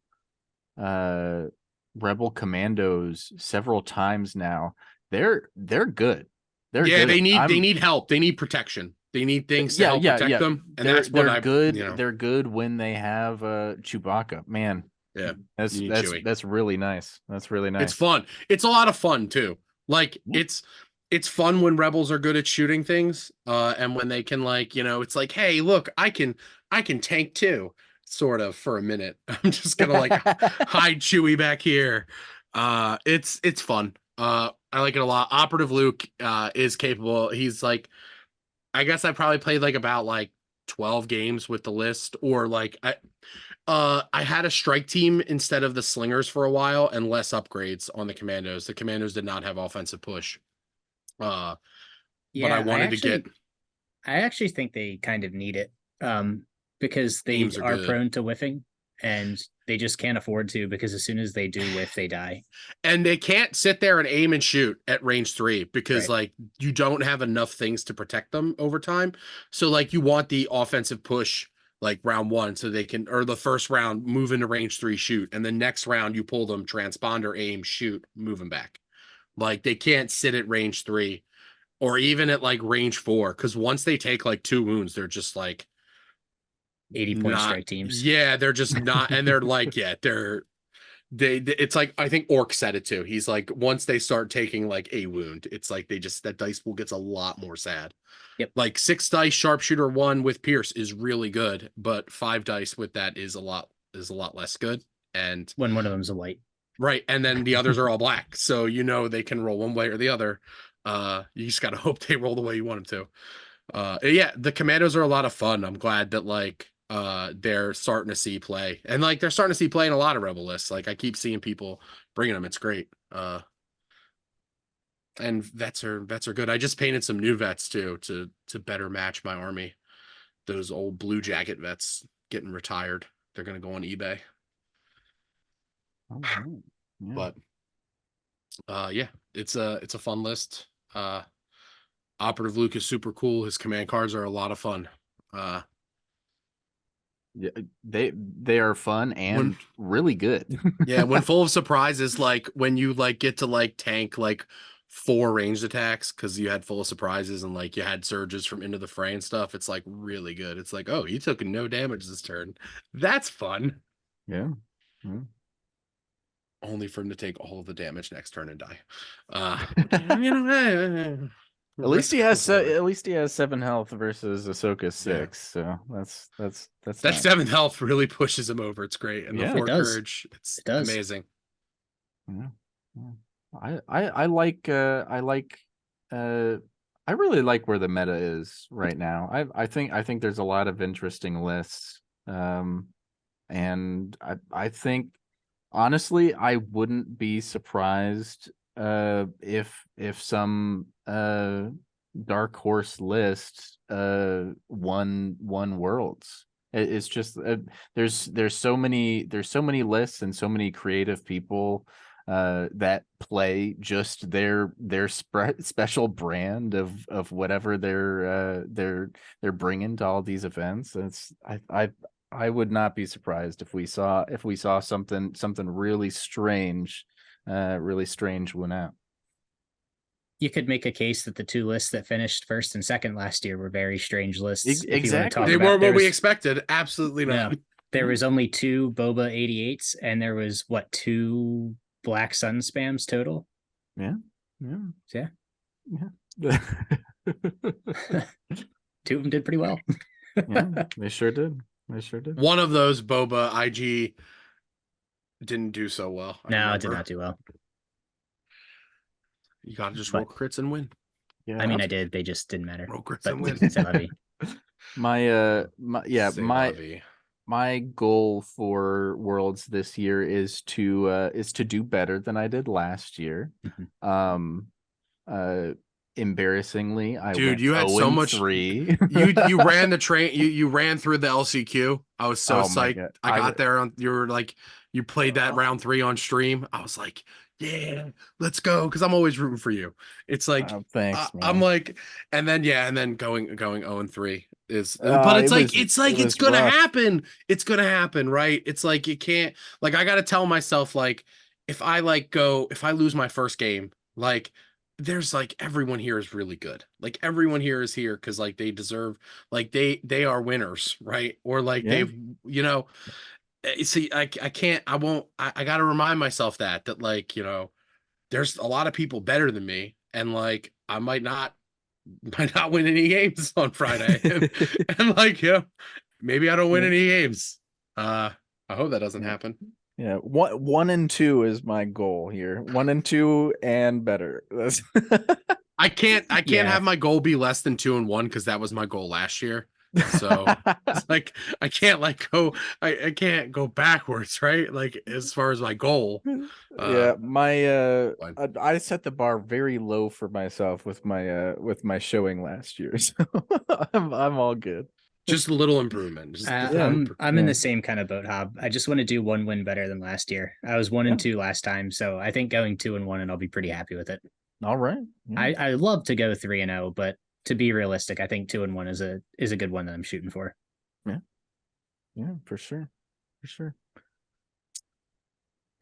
rebel commandos several times now. They're good. They're good. they need help. They need protection. They need things to help protect them. And they're that's good. They're good when they have Chewbacca. Man, yeah, that's really nice. That's really nice. It's fun. It's a lot of fun too. Like, it's fun when rebels are good at shooting things, and when they can, like, you know, it's like, hey, look, I can tank too, sort of, for a minute. I'm just gonna, like, hide Chewie back here. It's fun. I like it a lot. Operative Luke is capable. He's like, I guess I probably played like about like 12 games with the list, or like I had a strike team instead of the slingers for a while, and less upgrades on the commandos. The commandos did not have offensive push. But I wanted to get. I actually think they kind of need it, because they are prone to whiffing, and they just can't afford to, because as soon as they do whiff, they die. And they can't sit there and aim and shoot at range 3, because like, you don't have enough things to protect them over time. So, like, you want the offensive push, like, round 1, so they can, or the first round, move into range 3, shoot, and the next round you pull them, transponder, aim, shoot, move them back. Like, they can't sit at range 3 or even at like range 4, because once they take like 2 wounds, they're just like 80-point strike teams. Yeah, they're just not, and they're like, yeah, it's like, I think Orc said it too. He's like, once they start taking like a wound, it's like that dice pool gets a lot more sad. Yep. Like 6 dice sharpshooter 1 with Pierce is really good, but 5 dice with that is a lot less good. And when one of them's a white, right, and then the others are all black, so you know they can roll one way or the other. You just gotta hope they roll the way you want them to. Yeah, the commandos are a lot of fun. I'm glad that, like, they're starting to see play, and like, they're starting to see play in a lot of rebel lists. Like, I keep seeing people bringing them. It's great. And vets are good. I just painted some new vets too, to better match my army. Those old blue jacket vets getting retired. They're gonna go on eBay. Oh, yeah. But yeah, it's a fun list. Operative Luke is super cool. His command cards are a lot of fun. Yeah, they are fun and really good. Yeah, when full of surprises, like when you like get to like tank like 4 ranged attacks because you had full of surprises, and like you had surges from Into the Fray and stuff, it's like really good. It's like, oh, you took no damage this turn. That's fun. Yeah. Only for him to take all of the damage next turn and die. You know, at least he has 7 health versus Ahsoka's 6. Yeah. So that's that nice. 7 health really pushes him over. It's great, and the 4 courage, it's amazing. Yeah. I really like where the meta is right now. I think there's a lot of interesting lists, and I think, honestly, I wouldn't be surprised if some dark horse list won Worlds. It's just there's so many lists and so many creative people that play just their special brand of whatever they're bringing to all these events. I would not be surprised if we saw something really strange win out. You could make a case that the two lists that finished first and second last year were very strange lists. Exactly. They weren't what we expected. Absolutely not. No, there was only 2 Boba 88s, and there was 2 Black Sun spams total. Yeah. Yeah. 2 of them did pretty well. Yeah, they sure did. One of those Boba IG didn't do so well. No, it did not do well. You gotta just roll crits and win. Yeah, I mean, I did. They just didn't matter. Roll crits and win. My goal for Worlds this year is to do better than I did last year. Embarrassingly, you had so much 3. you ran the train. You ran through the LCQ. I was so psyched. I got there on. You were like, you played that round 3 on stream. I was like, yeah, let's go, because I'm always rooting for you. It's like, thanks, man. I'm like, and then going 0-3 is, but it's gonna happen. It's gonna happen, right? It's like, you can't, like, I gotta tell myself, like, if I lose my first game, like, there's like, everyone here is really good. Like, everyone here is here because, like, they deserve, like, they are winners, right? Or like, they've, see, I can't, I won't, I got to remind myself that like, there's a lot of people better than me, and like, I might not win any games on Friday. and like, maybe I don't win any games. I hope that doesn't happen. Yeah, 1 and 2 is my goal here. 1 and 2 and better. I can't have my goal be less than 2 and 1, because that was my goal last year. So it's like, I can't like go, I can't go backwards, right? Like, as far as my goal. I set the bar very low for myself with my showing last year, so I'm all good. Just a little improvement. I'm in the same kind of boat, Hob. I just want to do 1 win better than last year. I was 1 and 2 last time, so I think going 2 and 1, and I'll be pretty happy with it. All right. I love to go 3 and 0, but to be realistic, I think 2 and 1 is a good one that I'm shooting for. Yeah, for sure.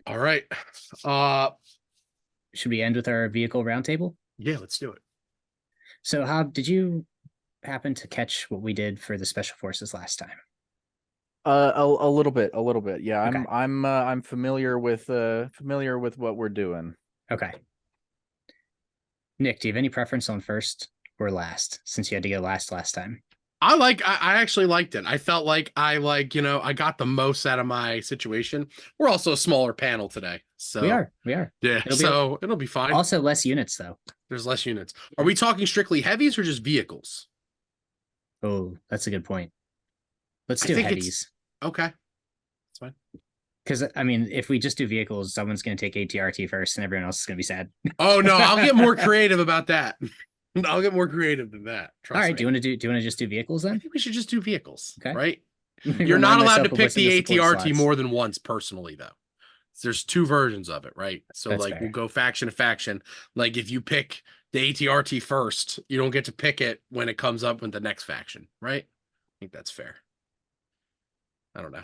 All right. Should we end with our vehicle roundtable? Yeah, let's do it. So, Hob, did you happen to catch what we did for the special forces last time? A little bit. Yeah, okay. I'm familiar with what we're doing. Okay. Nick, do you have any preference on first or last, since you had to go last time? I actually liked it. I felt like I got the most out of my situation. We're also a smaller panel today, so we are. Yeah, it'll be fine. Also, less units though. There's less units. Are we talking strictly heavies or just vehicles? Oh, that's a good point. Let's do heavies. Okay, that's fine. Because, I mean, if we just do vehicles, someone's going to take ATRT first, and everyone else is going to be sad. Oh no, I'll get more creative about that. I'll get more creative than that. All right, do you want to just do vehicles then? I think we should just do vehicles. Okay. Right? You're not allowed to pick the ATRT more than once, personally, though. There's 2 versions of it, right? So that's like fair. We'll go faction to faction. Like, if you pick the ATRT first, you don't get to pick it when it comes up with the next faction, right? I think that's fair. I don't know.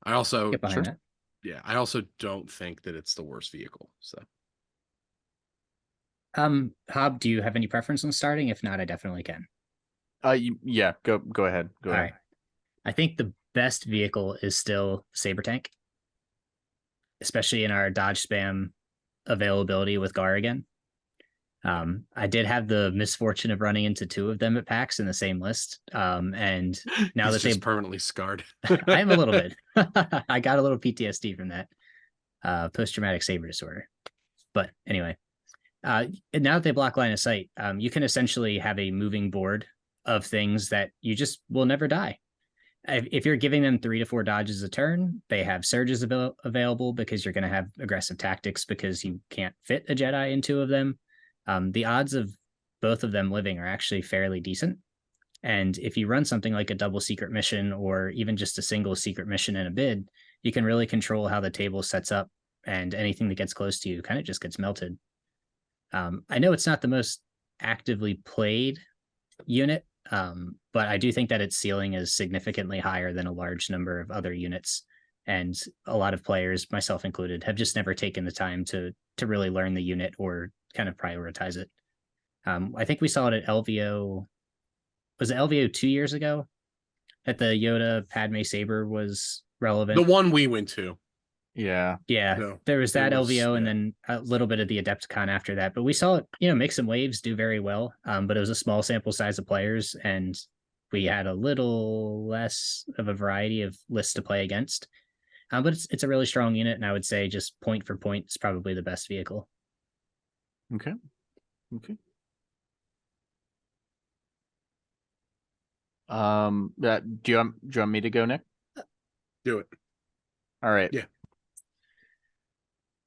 I also get behind that. Yeah, I also don't think that it's the worst vehicle. So Hob, do you have any preference on starting? If not, I definitely can. Yeah, go ahead. Go ahead. Right. I think the best vehicle is still Saber Tank, especially in our dodge spam availability with Gar again. I did have the misfortune of running into 2 of them at PAX in the same list. And now that they've permanently scarred. I am a little bit. I got a little PTSD from that post-traumatic saber disorder. But anyway, now that they block line of sight, you can essentially have a moving board of things that you just will never die. If you're giving them 3 to 4 dodges a turn, they have surges available because you're going to have aggressive tactics because you can't fit a Jedi in 2 of them. The odds of both of them living are actually fairly decent. And if you run something like a double secret mission or even just a single secret mission in a bid, you can really control how the table sets up, and anything that gets close to you kind of just gets melted. I know it's not the most actively played unit But I do think that its ceiling is significantly higher than a large number of other units. And a lot of players, myself included, have just never taken the time to really learn the unit or kind of prioritize it. I think we saw it at LVO. Was it LVO 2 years ago that the Yoda Padme saber was relevant? The one we went to. Yeah. No, there was that LVO and yeah. then a little bit of the Adepticon after that. But we saw it, make some waves do very well. But it was a small sample size of players, and we had a little less of a variety of lists to play against. But it's a really strong unit, and I would say just point for point is probably the best vehicle. Okay. Do you want me to go, Nick? Do it. All right. Yeah.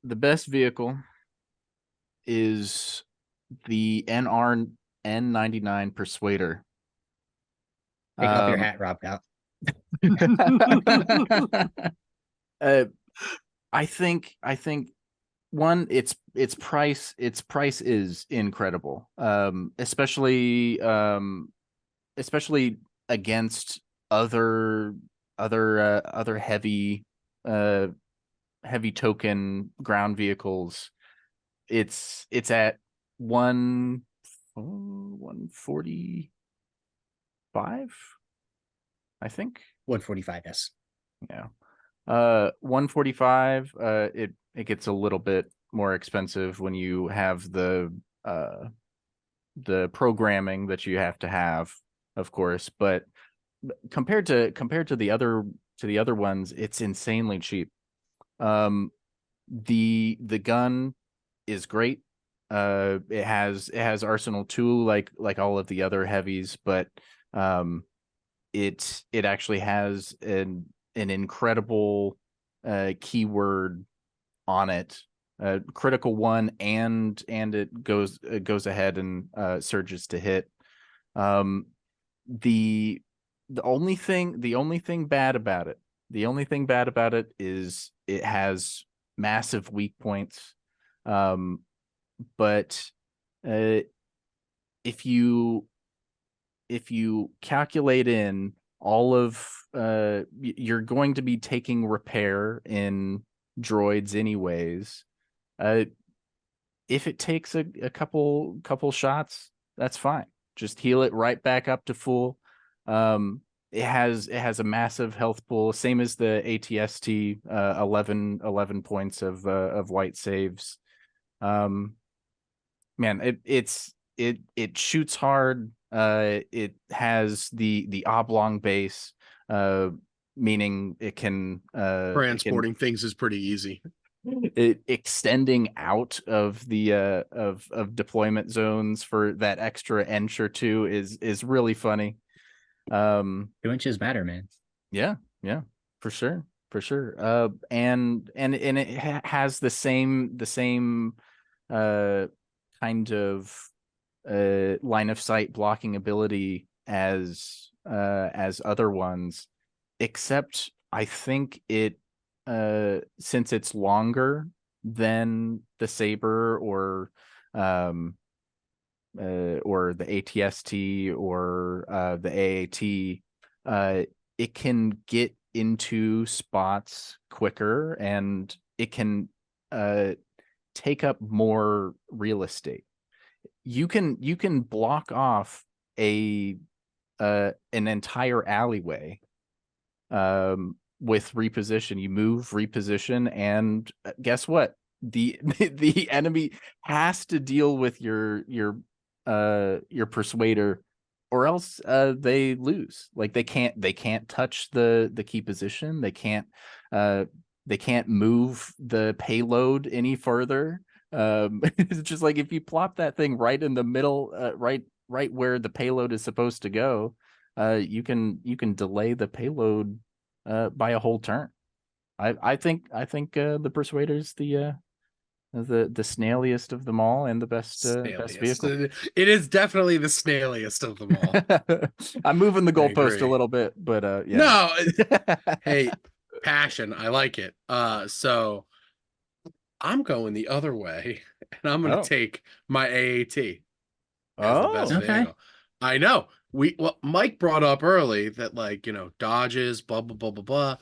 The best vehicle is the N99 Persuader. Take off your hat, Rob. Out. I think one, its price is incredible. Especially against other heavy token ground vehicles. It's at 145, I think. 145, yes. Yeah. 145. It gets a little bit more expensive when you have the programming that you have to have, of course, but compared to the other ones, it's insanely cheap. The gun is great. It has Arsenal 2 like all of the other heavies, but it actually has an incredible keyword on it, critical 1, and it goes ahead and surges to hit. The only thing bad about it is it has massive weak points. But if you calculate in all of you're going to be taking repair in droids anyways. If it takes a couple shots, that's fine. Just heal it right back up to full. It has a massive health pool, same as the ATST. 11 points of white saves. Man, it shoots hard. It has the oblong base, meaning it can transporting things is pretty easy. Extending out of the of deployment zones for that extra inch or two is really funny. 2 inches matter, man. Yeah, for sure. And it has the same kind of line of sight blocking ability as other ones, except I think it since it's longer than the Saber or the ATST or the AAT, it can get into spots quicker, and it can take up more real estate. You can block off an entire alleyway with reposition. You move, reposition, and guess what? The enemy has to deal with your persuader, or else they lose. Like they can't touch the key position. They can't move the payload any further. It's just like if you plop that thing right in the middle, right where the payload is supposed to go, you can delay the payload by a whole turn. I think the Persuader's the snailiest of them all, and the best vehicle. It is definitely the snailiest of them all. I'm moving the goalpost a little bit, but yeah. No, hey, passion. I like it. So I'm going the other way, and I'm going to take my AAT as the best vehicle. I know Well, Mike brought up early that, like, dodges, blah blah blah blah blah.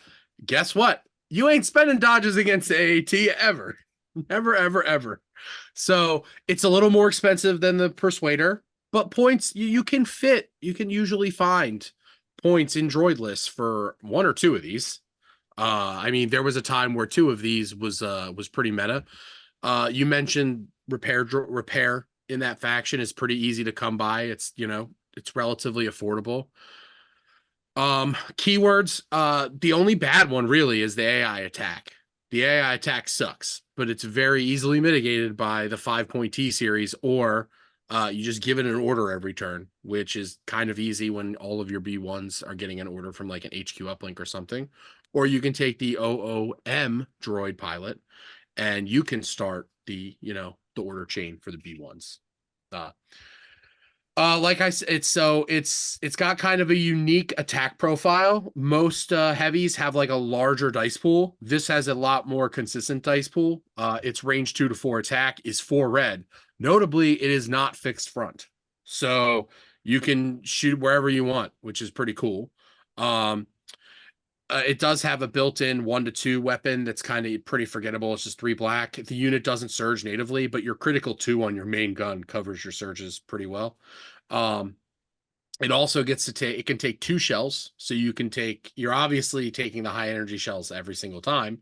Guess what? You ain't spending dodges against the AAT ever. Never, ever, ever. So it's a little more expensive than the Persuader, but points you can fit. You can usually find points in droid lists for one or two of these. I mean, there was a time where two of these was pretty meta. You mentioned repair in that faction is pretty easy to come by. It's relatively affordable. Keywords, the only bad one really is the AI attack. The AI attack sucks, but it's very easily mitigated by the 5-point T series, or you just give it an order every turn, which is kind of easy when all of your B1s are getting an order from like an HQ uplink or something. Or you can take the OOM droid pilot and you can start the order chain for the B1s. Like I said, it's got kind of a unique attack profile. Most heavies have like a larger dice pool. This has a lot more consistent dice pool. Its range 2 to 4 attack is 4 red. Notably, it is not fixed front, so you can shoot wherever you want, which is pretty cool. It does have a built-in 1 to 2 weapon that's kind of pretty forgettable. It's just 3 black. The unit doesn't surge natively, but your critical 2 on your main gun covers your surges pretty well. It also gets to take, it can take 2 shells. So you're obviously taking the high energy shells every single time,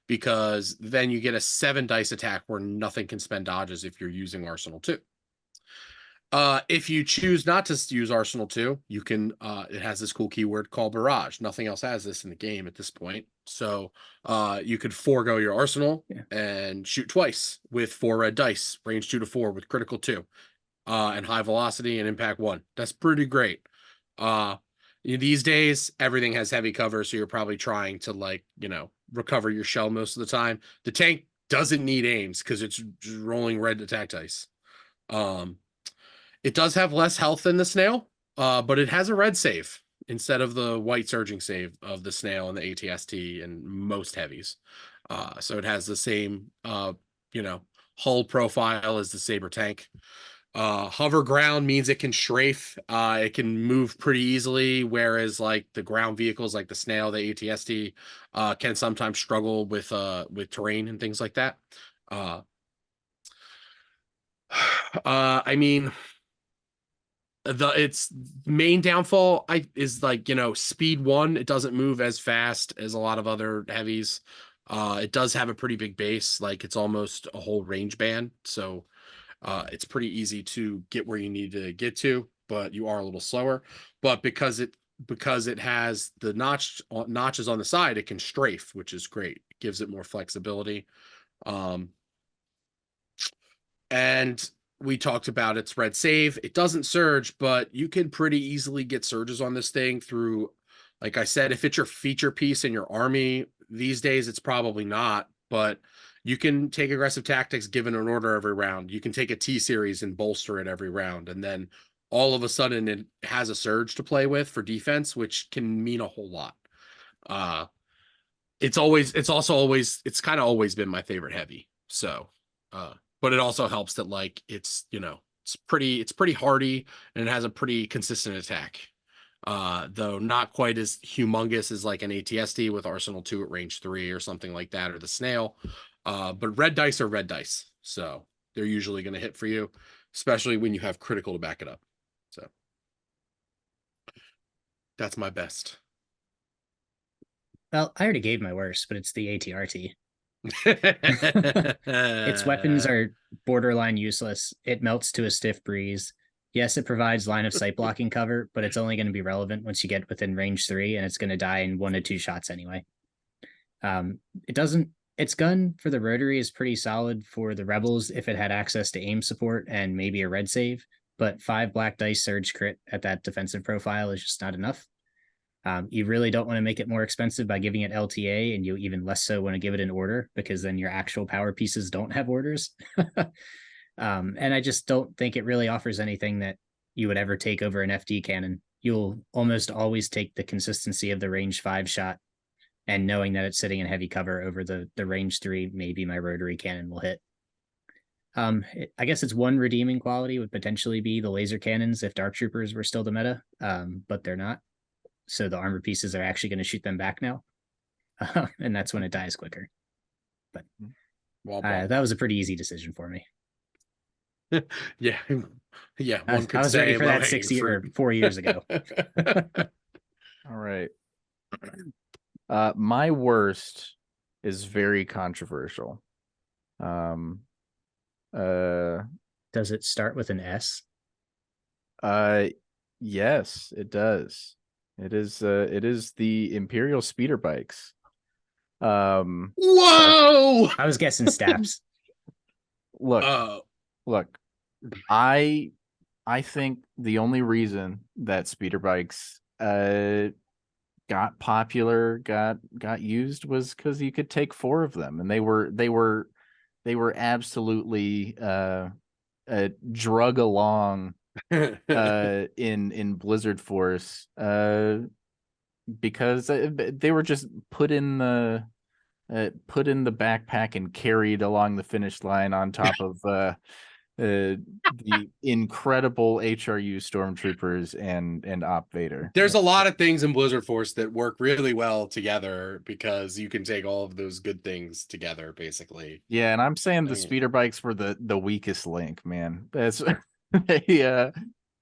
because then you get a 7 dice attack where nothing can spend dodges if you're using Arsenal 2. If you choose not to use Arsenal 2, you can, it has this cool keyword called Barrage. Nothing else has this in the game at this point. So you could forego your Arsenal and shoot twice with 4 red dice, range 2 to 4 with critical 2, and high velocity and impact 1. That's pretty great. These days, everything has heavy cover, so you're probably trying to recover your shell most of the time. The tank doesn't need aims because it's just rolling red attack dice. It does have less health than the snail, but it has a red save instead of the white surging save of the snail and the ATST and most heavies. So it has the same, hull profile as the Saber tank. Hover ground means it can strafe. It can move pretty easily, whereas like the ground vehicles like the snail, the ATST, can sometimes struggle with terrain and things like that. I mean, its main downfall is speed 1. It doesn't move as fast as a lot of other heavies. It does have a pretty big base, like it's almost a whole range band, so it's pretty easy to get where you need to get to, but you are a little slower. But because it has the notches on the side, it can strafe, which is great. It gives it more flexibility. And we talked about its red save. It doesn't surge, but you can pretty easily get surges on this thing through, like I said, if it's your feature piece in your army these days, it's probably not, but you can take aggressive tactics given an order every round. You can take a T series and bolster it every round, and then all of a sudden it has a surge to play with for defense, which can mean a whole lot. It's kind of always been my favorite heavy. So, but it also helps that it's pretty hardy and it has a pretty consistent attack. Though not quite as humongous as like an ATSD with Arsenal 2 at range 3 or something like that, or the snail. But red dice are red dice, so they're usually going to hit for you, especially when you have critical to back it up. So that's my best. Well, I already gave my worst, but it's the ATRT. Its weapons are borderline useless. It melts to a stiff breeze. Yes, it provides line of sight blocking cover, but it's only going to be relevant once you get within range 3, and it's going to die in 1 to 2 shots anyway. Its gun for the rotary is pretty solid for the rebels if it had access to aim support and maybe a red save, but 5 black dice surge crit at that defensive profile is just not enough. You really don't want to make it more expensive by giving it LTA, and you even less so want to give it an order, because then your actual power pieces don't have orders. And I just don't think it really offers anything that you would ever take over an FD cannon. You'll almost always take the consistency of the range 5 shot, and knowing that it's sitting in heavy cover over the range 3, maybe my rotary cannon will hit. I guess it's one redeeming quality would potentially be the laser cannons if Dark Troopers were still the meta, but they're not. So the armor pieces are actually going to shoot them back now, and that's when it dies quicker. But that was a pretty easy decision for me. Yeah, yeah. I was ready for that 6 years or 4 years ago. All right. My worst is very controversial. Does it start with an S? Yes, it does. It is the Imperial speeder bikes. Whoa! I was guessing staffs. Look, I think the only reason that speeder bikes got popular, got used was because you could take 4 of them, and they were absolutely drug along in Blizzard Force because they were just put in the backpack and carried along the finish line on top of the incredible HRU stormtroopers and Op Vader. There's a lot of things in Blizzard Force that work really well together because you can take all of those good things together, basically. Yeah, and I'm saying the speeder bikes were the weakest link, man. That's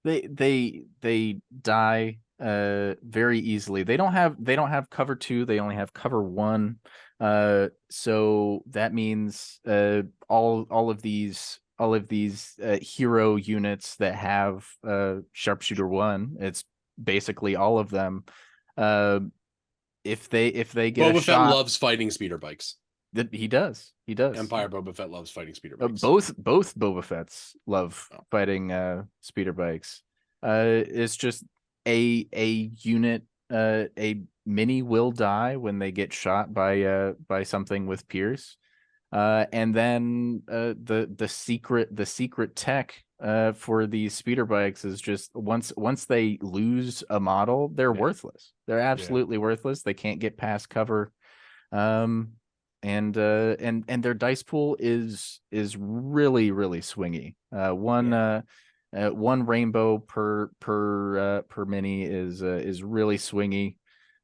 they die very easily. They don't have cover 2, they only have cover 1. So that means all of these hero units that have sharpshooter 1, it's basically all of them. If they get Boba a Fett shot, loves fighting speeder bikes. He does. Empire Boba Fett loves fighting speeder bikes. Both Boba Fetts love fighting speeder bikes. It's just a unit, a mini will die when they get shot by something with Pierce. And then the secret tech for these speeder bikes is just once they lose a model, they're worthless. They're absolutely worthless. They can't get past cover. And their dice pool is really swingy. One rainbow per mini is really swingy.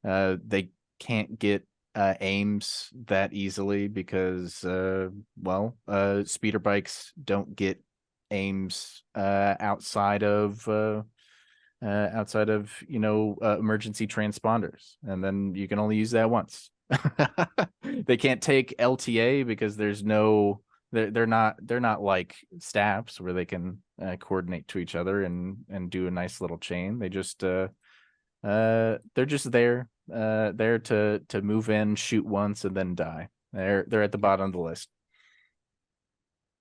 They can't get aims that easily because speeder bikes don't get aims outside of emergency transponders, and then you can only use that once. They can't take LTA because there's no they're not like staffs where they can coordinate to each other and do a nice little chain. They just they're just there to move in, shoot once, and then die. They're at the bottom of the list.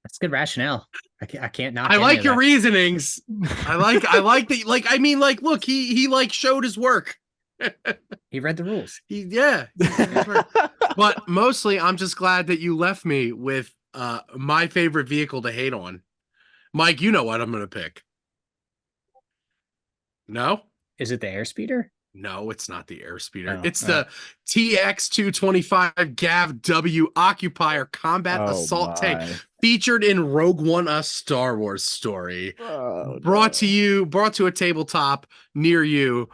That's good rationale. I can't knock. I like your reasonings. I like that. Like, I mean, like, look, he like showed his work. He read the rules. But mostly, I'm just glad that you left me with my favorite vehicle to hate on. Mike, you know what I'm gonna pick. No? Is it the airspeeder? No, it's not the airspeeder. It's the TX-225 GAV W Occupier Combat Assault Tank, featured in Rogue One: A Star Wars Story. Brought to a tabletop near you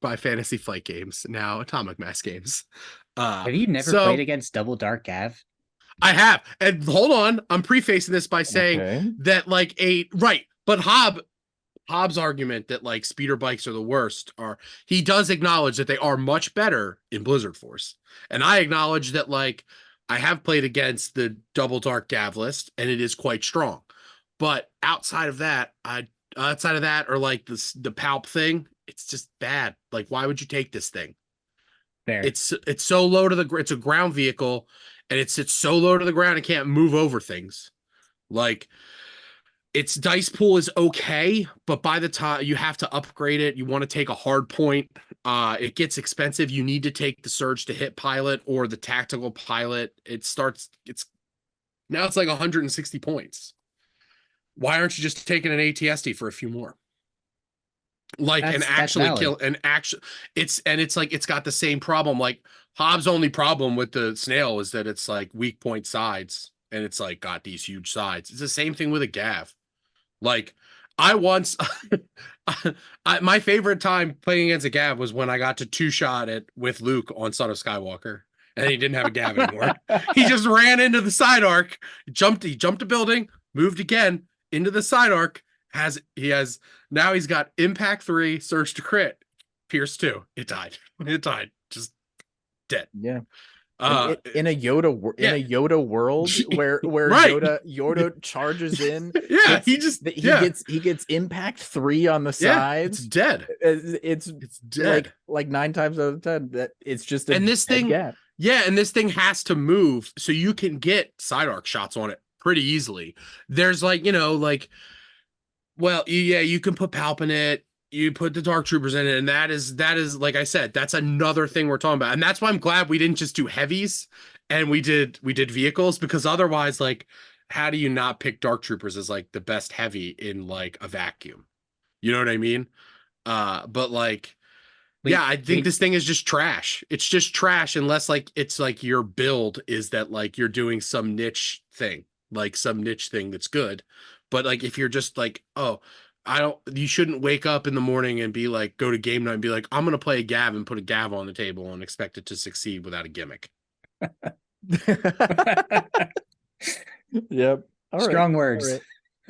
by Fantasy Flight Games, now Atomic Mass Games. Have you never played against Double Dark Gav? I have. And hold on, I'm prefacing this by saying that but Hobbs' argument that like speeder bikes are the worst he does acknowledge that they are much better in Blizzard Force. And I acknowledge that like I have played against the Double Dark Gav list and it is quite strong. But outside of that or like the Palp thing, it's just bad. Like, why would you take this thing? Fair. It's so low to the it's a ground vehicle and it sits so low to the ground it can't move over things. Like, its dice pool is okay, but by the time you have to upgrade it, you want to take a hard point. It gets expensive. You need to take the surge to hit pilot or the tactical pilot. It's like 160 points. Why aren't you just taking an ATSD for a few more? Like, it's got the same problem. Like, Hobbs' only problem with the snail is that it's like weak point sides. and it's like got these huge sides. It's the same thing with a gav. Like I once, my favorite time playing against a gav was when I got to 2-shot it with Luke on Son of Skywalker, and he didn't have a gav anymore. He just ran into the side arc, he jumped a building, moved again into the side arc. Now he's got Impact 3, Surge to Crit, Pierce 2. It died. Just dead. Yeah. In a Yoda world where right. Yoda charges in, yeah, he gets Impact 3 on the sides. It's dead. It's dead. Like 9 times out of 10 that it's just and this thing gap. Yeah, and this thing has to move so you can get side arc shots on it pretty easily. There's like, well, yeah, you can put Palp in it. You put the Dark Troopers in it, and that is like I said, that's another thing we're talking about, and that's why I'm glad we didn't just do heavies and we did vehicles, because otherwise, like, how do you not pick Dark Troopers as like the best heavy in like a vacuum? You know what I mean? But like, I think this thing is just trash. It's just trash unless like it's like your build is that like you're doing some niche thing that's good. But like if you're just like, oh, you shouldn't wake up in the morning and be like, go to game night and be like, I'm going to play a gav and put a gav on the table and expect it to succeed without a gimmick. Yep. Strong words.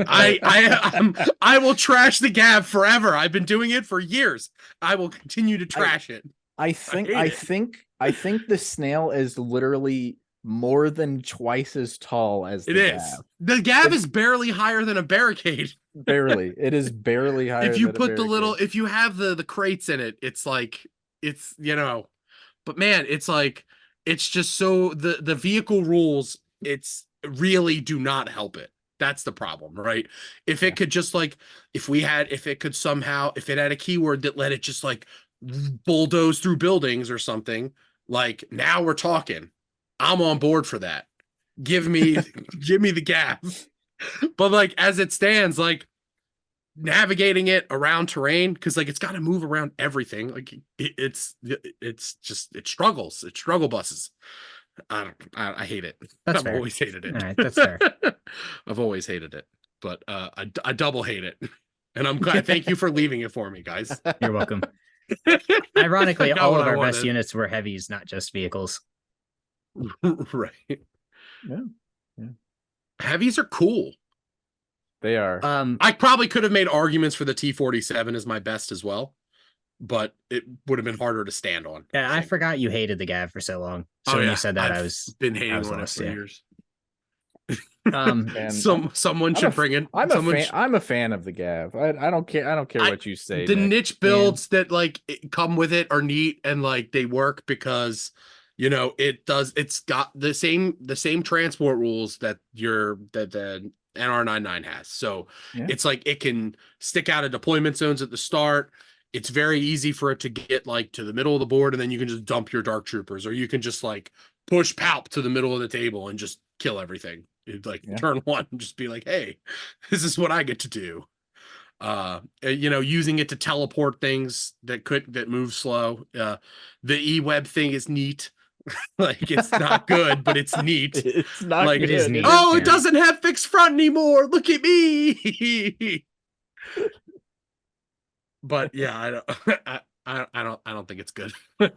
I will trash the gav forever. I've been doing it for years. I will continue to trash it. I think the snail is literally more than twice as tall as the gav. The gav is barely higher than a barricade. Barely. It is barely higher. If you put if you have the crates in it, it's like, it's, but man, it's like, it's just so the vehicle rules, it's really do not help it. That's the problem, right? If it could just like, if it had a keyword that let it just like bulldoze through buildings or something, like now we're talking. I'm on board for that. Give me the gav. But like as it stands, like navigating it around terrain, because like it's got to move around everything. Like it struggles. It's struggle buses. I hate it. I've always hated it. All right, that's fair. I've always hated it, but I double hate it. And I'm glad. Thank you for leaving it for me, guys. You're welcome. Ironically, all of our best units were heavies, not just vehicles. Right. Yeah. Heavies are cool. They are. I probably could have made arguments for the T-47 as my best as well, but it would have been harder to stand on. Yeah, I forgot you hated the gav for so long. So when you said that, I've been hating on it for years. Someone should bring it. I'm a fan of the gav. I don't care. I don't care what you say. The niche builds that like come with it are neat and like they work because it's got the same transport rules that the NR99 has. So it's like it can stick out of deployment zones at the start. It's very easy for it to get like to the middle of the board, and then you can just dump your Dark Troopers, or you can just like push Palp to the middle of the table and just kill everything. Turn one and just be like, hey, this is what I get to do. Using it to teleport things that move slow. The E-web thing is neat. Like it's not good, but it's neat. It's not like good. It is neat. Oh, it doesn't have fixed front anymore. Look at me. But yeah, I don't think it's good. I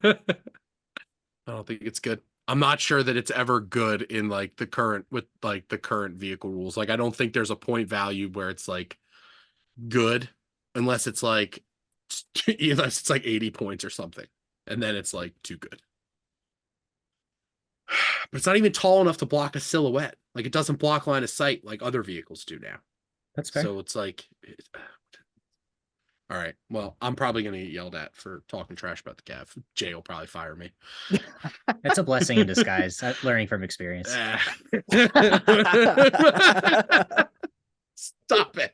don't think it's good. I'm not sure that it's ever good in like the current vehicle rules. Like I don't think there's a point value where it's like good unless it's like 80 points or something, and then it's like too good. But it's not even tall enough to block a silhouette. Like it doesn't block line of sight like other vehicles do now. That's fair. So it's like, all right. Well, I'm probably going to get yelled at for talking trash about the Gav. Jay will probably fire me. It's a blessing in disguise. Learning from experience. Stop it.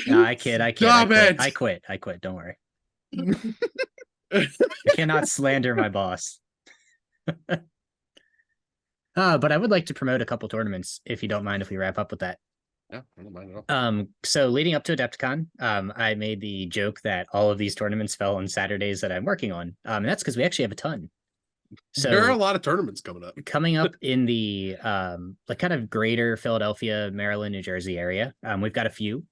No, I kid. Stop it. I quit. Don't worry. I cannot slander my boss. But I would like to promote a couple tournaments, if you don't mind if we wrap up with that. Yeah, I don't mind at all. So leading up to Adepticon, I made the joke that all of these tournaments fell on Saturdays that I'm working on. And that's because we actually have a ton. So there are a lot of tournaments coming up. Coming up in the like kind of greater Philadelphia, Maryland, New Jersey area. We've got a few.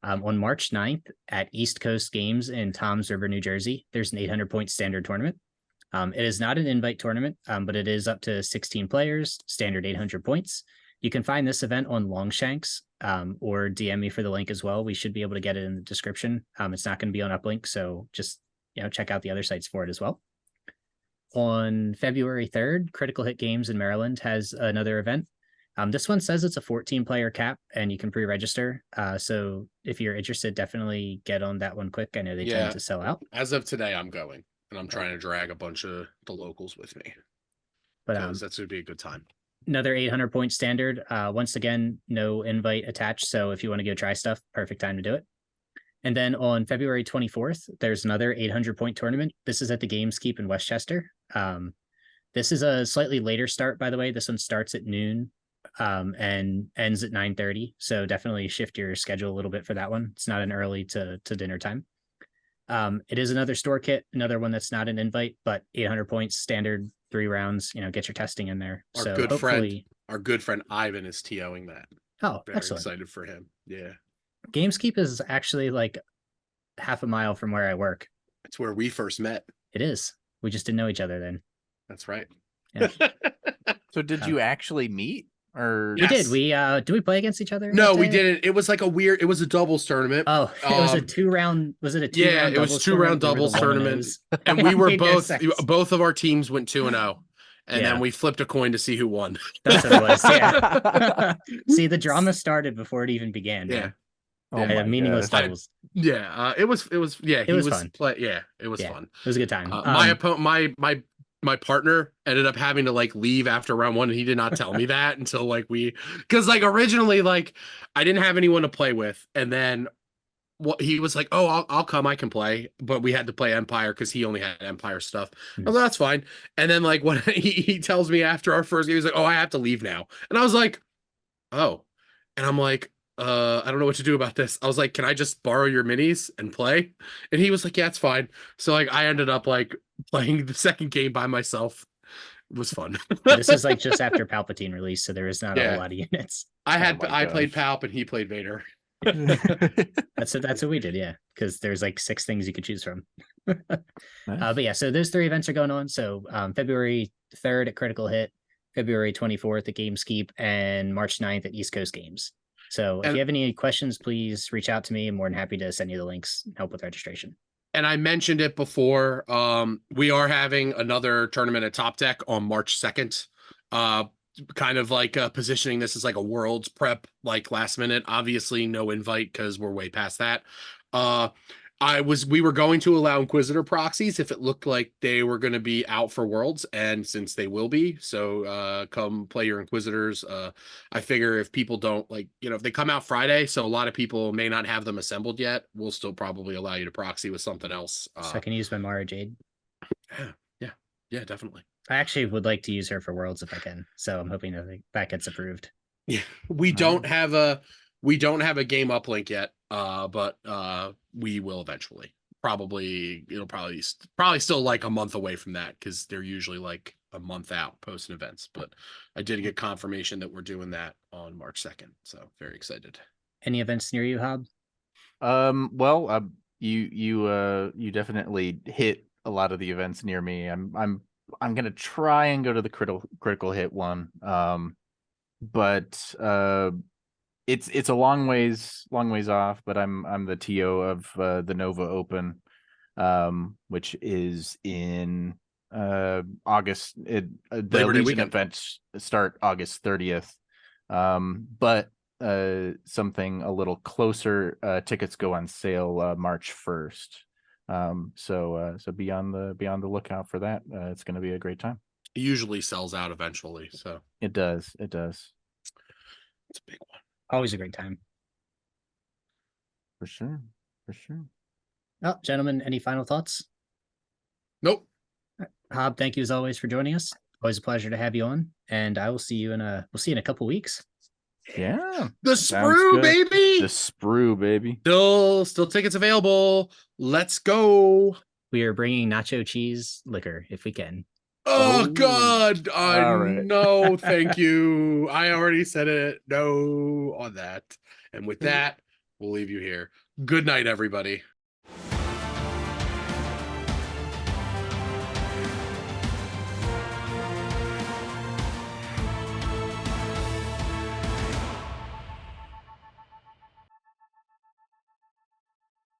On March 9th at East Coast Games in Toms River, New Jersey, there's an 800-point standard tournament. It is not an invite tournament, but it is up to 16 players, standard 800 points. You can find this event on Longshanks, or DM me for the link as well. We should be able to get it in the description. It's not going to be on Uplink, so just check out the other sites for it as well. On February 3rd, Critical Hit Games in Maryland has another event. This one says it's a 14-player cap, and you can pre-register. So if you're interested, definitely get on that one quick. I know they tend to sell out. As of today, I'm going, and I'm trying to drag a bunch of the locals with me. But that's going to be a good time. Another 800-point standard. Once again, no invite attached. So if you want to go try stuff, perfect time to do it. And then on February 24th, there's another 800-point tournament. This is at the Games Keep in Westchester. This is a slightly later start, by the way. This one starts at noon and ends at 9:30. So definitely shift your schedule a little bit for that one. It's not an early to dinner time. It is another store kit, another one that's not an invite, but 800 points, standard 3 rounds. Get your testing in there. Our good friend Ivan is TOing that. Oh, very excellent! Excited for him. Yeah. Gameskeep is actually like half a mile from where I work. It's where we first met. It is. We just didn't know each other then. That's right. Yeah. So did you actually meet? Or we did. Do we play against each other? No, we didn't. It was like it was a doubles tournament. Oh, it was a 2-round. Was it a 2-round? Yeah, it was 2-round doubles tournament. And we were both of our teams went 2-0. And then we flipped a coin to see who won. That's what it was. Yeah. See, the drama started before it even began. Yeah. Oh, meaningless doubles. It was fun. It was fun. It was a good time. My opponent, my partner ended up having to leave after round 1, and he did not tell me that until because originally I didn't have anyone to play with, and then he was like, "Oh, I'll come, I can play," but we had to play Empire because he only had Empire stuff. I was like, "That's fine." And then when he tells me after our first game, he was like, "Oh, I have to leave now," and I was like, "Oh," and I'm like, I don't know what to do about this. I was like, "Can I just borrow your minis and play?" And he was like, "Yeah, it's fine." So I ended up playing the second game by myself. It was fun. This is just after Palpatine release, so there is not a whole lot of units. I played Palp and he played Vader. That's what we did, yeah, because there's 6 things you could choose from. Nice. But yeah, so those 3 events are going on. So February 3rd at Critical Hit, February 24th at Gameskeep, and March 9th at East Coast Games. So if you have any questions, please reach out to me. I'm more than happy to send you the links and help with registration. And I mentioned it before. We are having another tournament at Top Deck on March 2nd. Kind of positioning this as a world's prep, last minute. Obviously, no invite because we're way past that. We were going to allow Inquisitor proxies if it looked like they were going to be out for Worlds, and since they will be, so come play your Inquisitors. I figure if people don't if they come out Friday, so a lot of people may not have them assembled yet, we'll still probably allow you to proxy with something else. So I can use my Mara Jade. Yeah, definitely. I actually would like to use her for Worlds if I can, so I'm hoping that gets approved. Yeah, we don't have a game uplink yet, but we will eventually. It'll probably still a month away from that because they're usually a month out posting events. But I did get confirmation that we're doing that on March 2nd, so very excited. Any events near you, Hob? Well, you definitely hit a lot of the events near me. I'm gonna try and go to the critical hit one, but it's a long ways off. But I'm the TO of the Nova Open, which is in August. The Legion events start August 30th, but something a little closer. Tickets go on sale March 1st. So be on the lookout for that. It's going to be a great time. It usually sells out eventually, so it does. It's a big one. Always a great time. For sure. Well, gentlemen, any final thoughts? Nope. Hob, thank you as always for joining us. Always a pleasure to have you on, and I will see you in a couple weeks. Yeah. The sprue, baby. The sprue, baby. Still tickets available. Let's go. We are bringing nacho cheese liquor if we can. Oh, Oh, God. all right. No, thank you. I already said it. No on that. And with that, we'll leave you here. Good night, everybody.